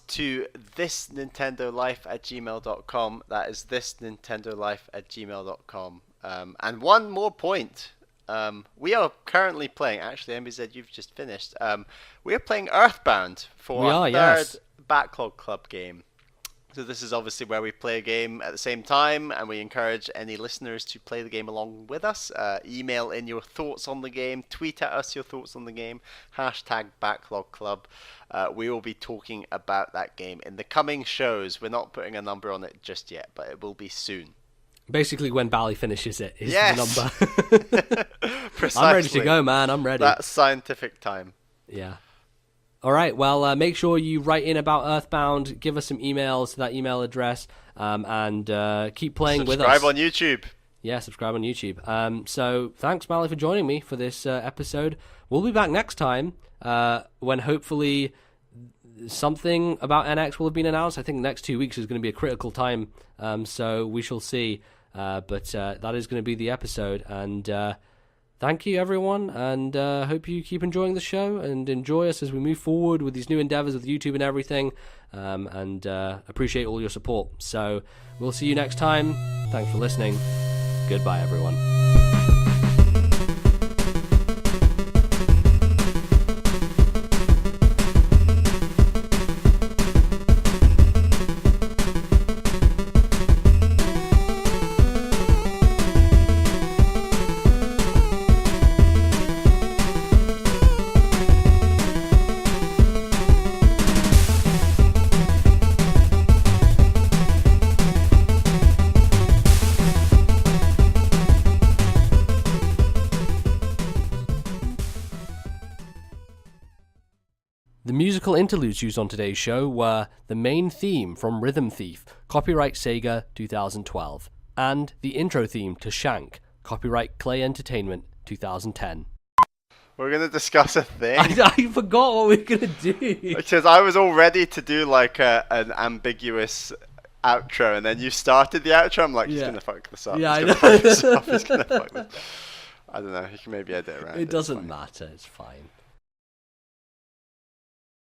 to ThisNintendoLife@gmail.com. That is ThisNintendoLife@gmail.com. And one more point. We are currently playing, actually, MBZ, you've just finished. We are playing Earthbound for our third Backlog Club game. So this is obviously where we play a game at the same time, and we encourage any listeners to play the game along with us. Email in your thoughts on the game, tweet at us your thoughts on the game, #BacklogClub. We will be talking about that game in the coming shows. We're not putting a number on it just yet, but it will be soon. Basically, when Bally finishes it is the number. Precisely. I'm ready to go, man. I'm ready. That's scientific time. Yeah. All right, well, make sure you write in about Earthbound, give us some emails to that email address, and keep playing with us. Subscribe on YouTube. Yeah, subscribe on YouTube. So thanks, Bally, for joining me for this episode. We'll be back next time when hopefully something about NX will have been announced. I think the next 2 weeks is going to be a critical time, so we shall see. But that is going to be the episode, and thank you, everyone, and hope you keep enjoying the show and enjoy us as we move forward with these new endeavors with YouTube and everything, and appreciate all your support. So we'll see you next time. Thanks for listening. Goodbye, everyone. The musical interludes used on today's show were the main theme from Rhythm Thief, copyright Sega 2012, and the intro theme to Shank, copyright Clay Entertainment 2010. We're going to discuss a thing. I forgot what we were going to do. Because I was all ready to do like an ambiguous outro, and then you started the outro. I'm like, he's going to fuck this up. Yeah, he's going to fuck this up. He's going to fuck this. I don't know. He can maybe edit around it. It doesn't matter. It's fine.